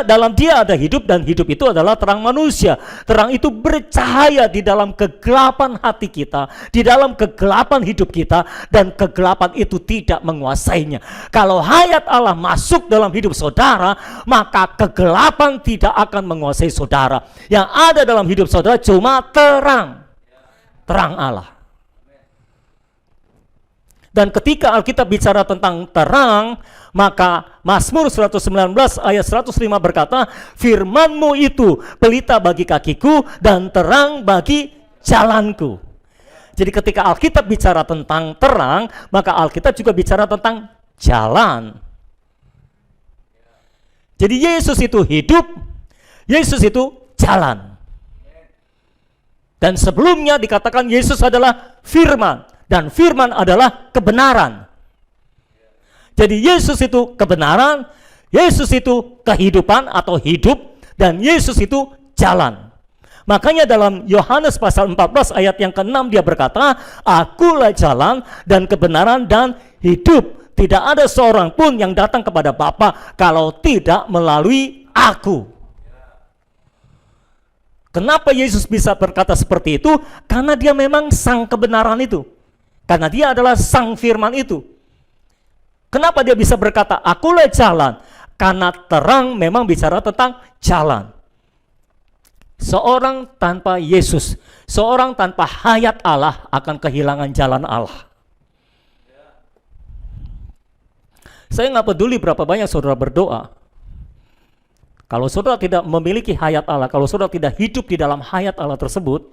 dalam dia ada hidup, dan hidup itu adalah terang manusia. Terang itu bercahaya di dalam kegelapan hati kita, di dalam kegelapan hidup kita, dan kegelapan itu tidak menguasainya. Kalau hayat Allah masuk dalam hidup saudara, maka kegelapan tidak akan menguasai saudara. Yang ada dalam hidup saudara cuma terang Allah. Dan ketika Alkitab bicara tentang terang, maka Mazmur 119 ayat 105 berkata, firman-Mu itu pelita bagi kakiku dan terang bagi jalanku. Jadi ketika Alkitab bicara tentang terang, maka Alkitab juga bicara tentang jalan. Jadi Yesus itu hidup, Yesus itu jalan. Dan sebelumnya dikatakan Yesus adalah firman, dan firman adalah kebenaran. Jadi Yesus itu kebenaran, Yesus itu kehidupan atau hidup, dan Yesus itu jalan. Makanya dalam Yohanes pasal 14 ayat yang ke-6 dia berkata, akulah jalan dan kebenaran dan hidup. Tidak ada seorang pun yang datang kepada Bapa kalau tidak melalui aku. Kenapa Yesus bisa berkata seperti itu? Karena dia memang sang kebenaran itu. Karena dia adalah sang firman itu. Kenapa dia bisa berkata, akulah jalan? Karena terang memang bicara tentang jalan. Seorang tanpa Yesus, seorang tanpa hayat Allah akan kehilangan jalan Allah. Saya nggak peduli berapa banyak saudara berdoa. Kalau saudara tidak memiliki hayat Allah, kalau saudara tidak hidup di dalam hayat Allah tersebut,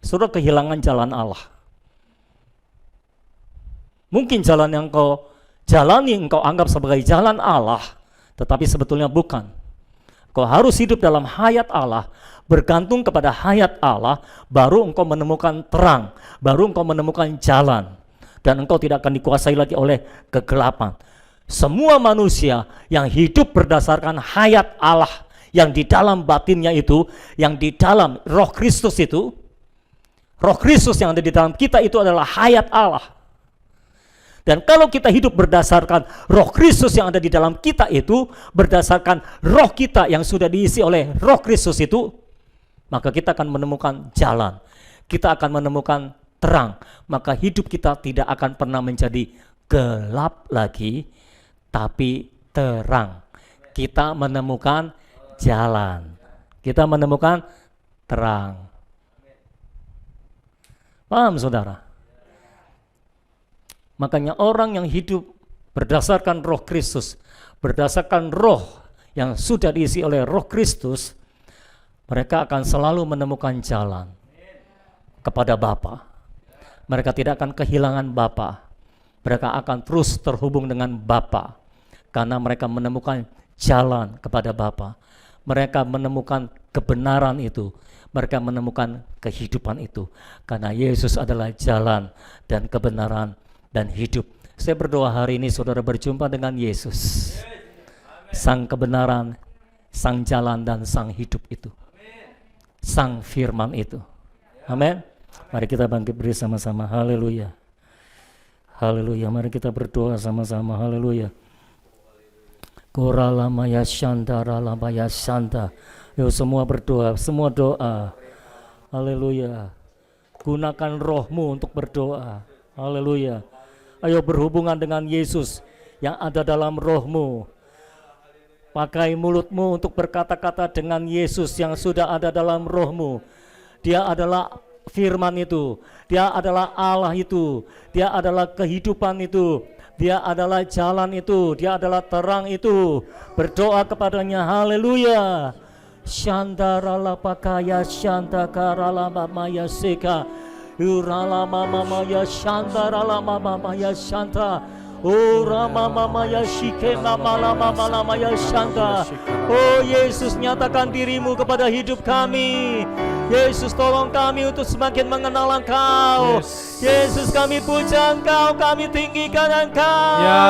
saudara kehilangan jalan Allah. Mungkin jalan yang kau jalani, engkau anggap sebagai jalan Allah, tetapi sebetulnya bukan. Kau harus hidup dalam hayat Allah, bergantung kepada hayat Allah, baru engkau menemukan terang, baru engkau menemukan jalan, dan engkau tidak akan dikuasai lagi oleh kegelapan. Semua manusia yang hidup berdasarkan hayat Allah, yang di dalam batinnya itu, yang di dalam roh Kristus itu, roh Kristus yang ada di dalam kita itu adalah hayat Allah. Dan kalau kita hidup berdasarkan roh Kristus yang ada di dalam kita itu, berdasarkan roh kita yang sudah diisi oleh roh Kristus itu, maka kita akan menemukan jalan, kita akan menemukan terang, maka hidup kita tidak akan pernah menjadi gelap lagi, tapi terang. Kita menemukan jalan, kita menemukan terang. Paham saudara? Makanya orang yang hidup berdasarkan roh Kristus, berdasarkan roh yang sudah diisi oleh roh Kristus, mereka akan selalu menemukan jalan kepada Bapa. Mereka tidak akan kehilangan Bapa. Mereka akan terus terhubung dengan Bapa karena mereka menemukan jalan kepada Bapa. Mereka menemukan kebenaran itu. Mereka menemukan kehidupan itu karena Yesus adalah jalan dan kebenaran dan hidup. Saya berdoa hari ini saudara berjumpa dengan Yesus, sang kebenaran, sang jalan dan sang hidup itu, sang firman itu. Amin. Mari kita bangkit bersama-sama. Haleluya. Haleluya. Mari kita berdoa sama-sama. Haleluya. Koralamaya shanta ralamaya shanta. Yuk semua berdoa, semua doa. Haleluya. Gunakan rohmu untuk berdoa. Haleluya. Ayo berhubungan dengan Yesus yang ada dalam rohmu. Pakai mulutmu untuk berkata-kata dengan Yesus yang sudah ada dalam rohmu. Dia adalah firman itu, dia adalah Allah itu, dia adalah kehidupan itu, dia adalah jalan itu, dia adalah terang itu. Berdoa kepadanya. Haleluya. Shandarala pakaya shantakara maya seka urala mama ya shandarala mama ya shanta ora mama ya shike mama ya shanta. Oh Yesus, nyatakan dirimu kepada hidup kami. Yesus, tolong kami untuk semakin mengenal Engkau. Yesus, kami puja Engkau, kami tinggikan Engkau. Ya,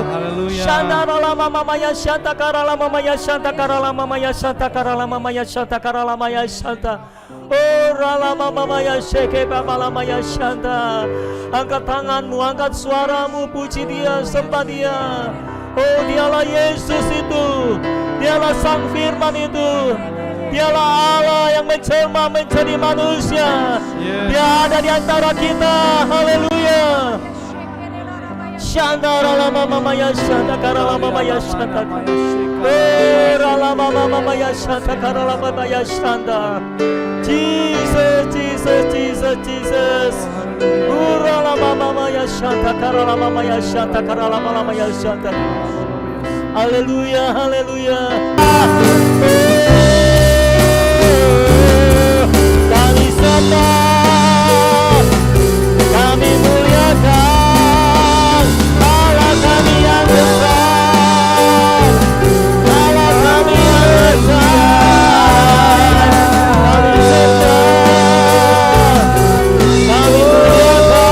haleluya. Shandarala mama ya shanta karala mama ya shanta karala mama ya shanta karala mama ya shanta karala mama ya shanta. Oh ralama mama ya sheke mama ya shanta. Angkat tanganmu, angkat suaramu, puji Dia, sembah Dia. Oh Dialah Yesus itu, Dialah sang firman itu, Dialah Allah yang menjelma menjadi manusia. Dia ada di antara kita. Haleluya. Shandara mama ya shanta karala mama ya shanta. Oh ralama mama ya shanta karala mama ya shanta. Jesus, Jesus, Jesus, Jesus. Urala mama ya shanta karala mama ya shanta karala mama ya shanta. Haleluya, haleluya. Kami sembah, kami muliakan Allah kami yang besar, Allah kami yang besar. Kami sembah, kami muliakan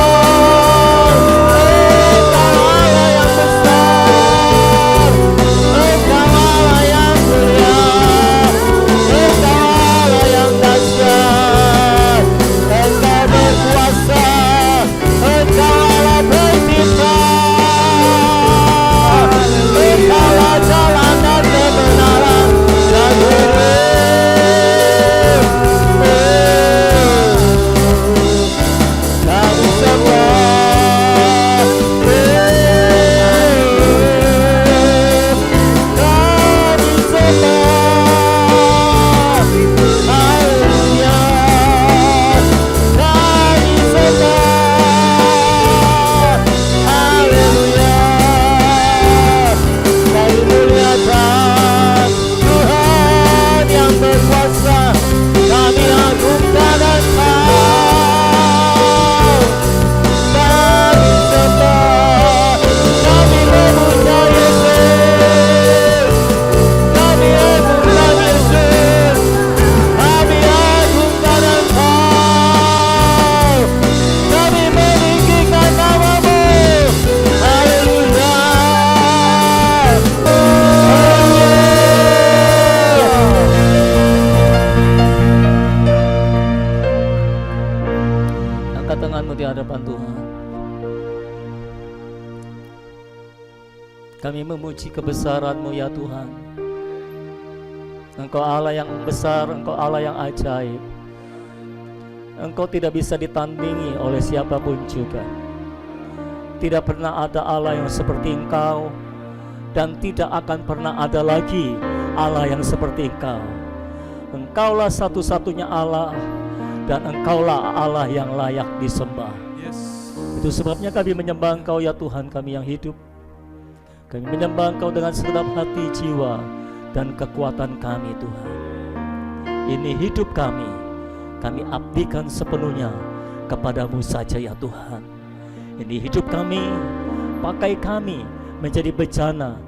Allah yang besar, Allah yang mulia, Allah yang dahsyat. Engkau berkuasa, Engkau Allah pencipta, Engkaulah jalan dan kebenaran dan hidup. Kami sembah, kami sembah, haleluya. Kami sembah, haleluya. Kami muliakan Tuhan yang berkuasa, kami agungkan Engkau. Kami sembah, kami memuja Yesus, kami agungkan Yesus, kami agungkan Engkau, kami meninggikan nama-Mu. Haleluya. Angkat tanganmu di hadapan Tuhan. Kami memuji kebesaran-Mu ya Tuhan. Engkau Allah yang besar, Engkau Allah yang ajaib. Engkau tidak bisa ditandingi oleh siapapun juga. Tidak pernah ada Allah yang seperti Engkau, dan tidak akan pernah ada lagi Allah yang seperti Engkau. Engkaulah satu-satunya Allah, dan Engkaulah Allah yang layak disembah. Itu sebabnya kami menyembah Engkau ya Tuhan kami yang hidup. Kami menyembah Engkau dengan segenap hati, jiwa, dan kekuatan kami Tuhan. Ini hidup kami abdikan sepenuhnya kepadamu saja ya Tuhan. Ini hidup kami, pakai kami menjadi bejana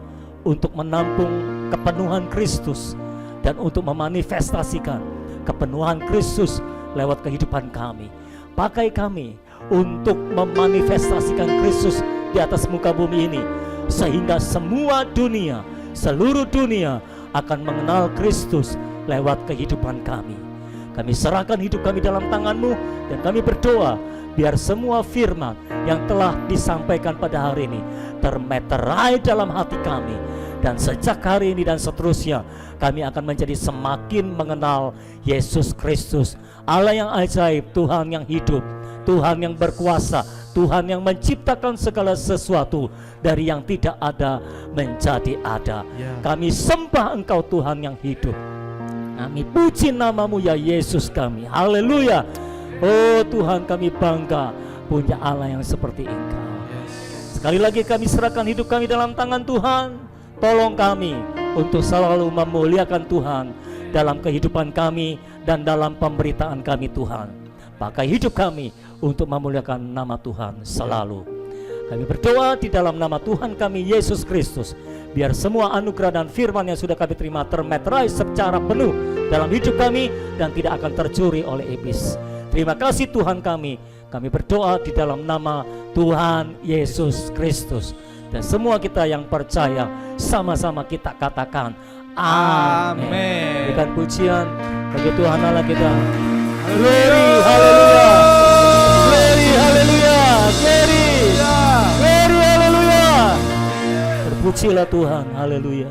untuk menampung kepenuhan Kristus dan untuk memanifestasikan kepenuhan Kristus lewat kehidupan kami. Pakai kami untuk memanifestasikan Kristus di atas muka bumi ini, sehingga semua dunia, seluruh dunia akan mengenal Kristus lewat kehidupan kami. Kami serahkan hidup kami dalam tangan-Mu, dan kami berdoa biar semua firman yang telah disampaikan pada hari ini termeterai dalam hati kami, dan sejak hari ini dan seterusnya kami akan menjadi semakin mengenal Yesus Kristus, Allah yang ajaib, Tuhan yang hidup, Tuhan yang berkuasa, Tuhan yang menciptakan segala sesuatu dari yang tidak ada menjadi ada. Kami sembah Engkau Tuhan yang hidup. Kami puji nama-Mu ya Yesus kami. Haleluya. Oh Tuhan, kami bangga punya Allah yang seperti Engkau. Sekali lagi kami serahkan hidup kami dalam tangan Tuhan. Tolong kami untuk selalu memuliakan Tuhan dalam kehidupan kami dan dalam pemberitaan kami Tuhan. Pakai hidup kami untuk memuliakan nama Tuhan selalu. Kami berdoa di dalam nama Tuhan kami Yesus Kristus. Biar semua anugerah dan firman yang sudah kami terima termeterai secara penuh dalam hidup kami dan tidak akan tercuri oleh iblis. Terima kasih Tuhan kami. Kami berdoa di dalam nama Tuhan Yesus Kristus. Dan semua kita yang percaya sama-sama kita katakan amin. Berikan pujian bagi Tuhan Allah kita. Glory, haleluya. Glory, haleluya. Glory, glory, haleluya. Terpujilah Tuhan, haleluya.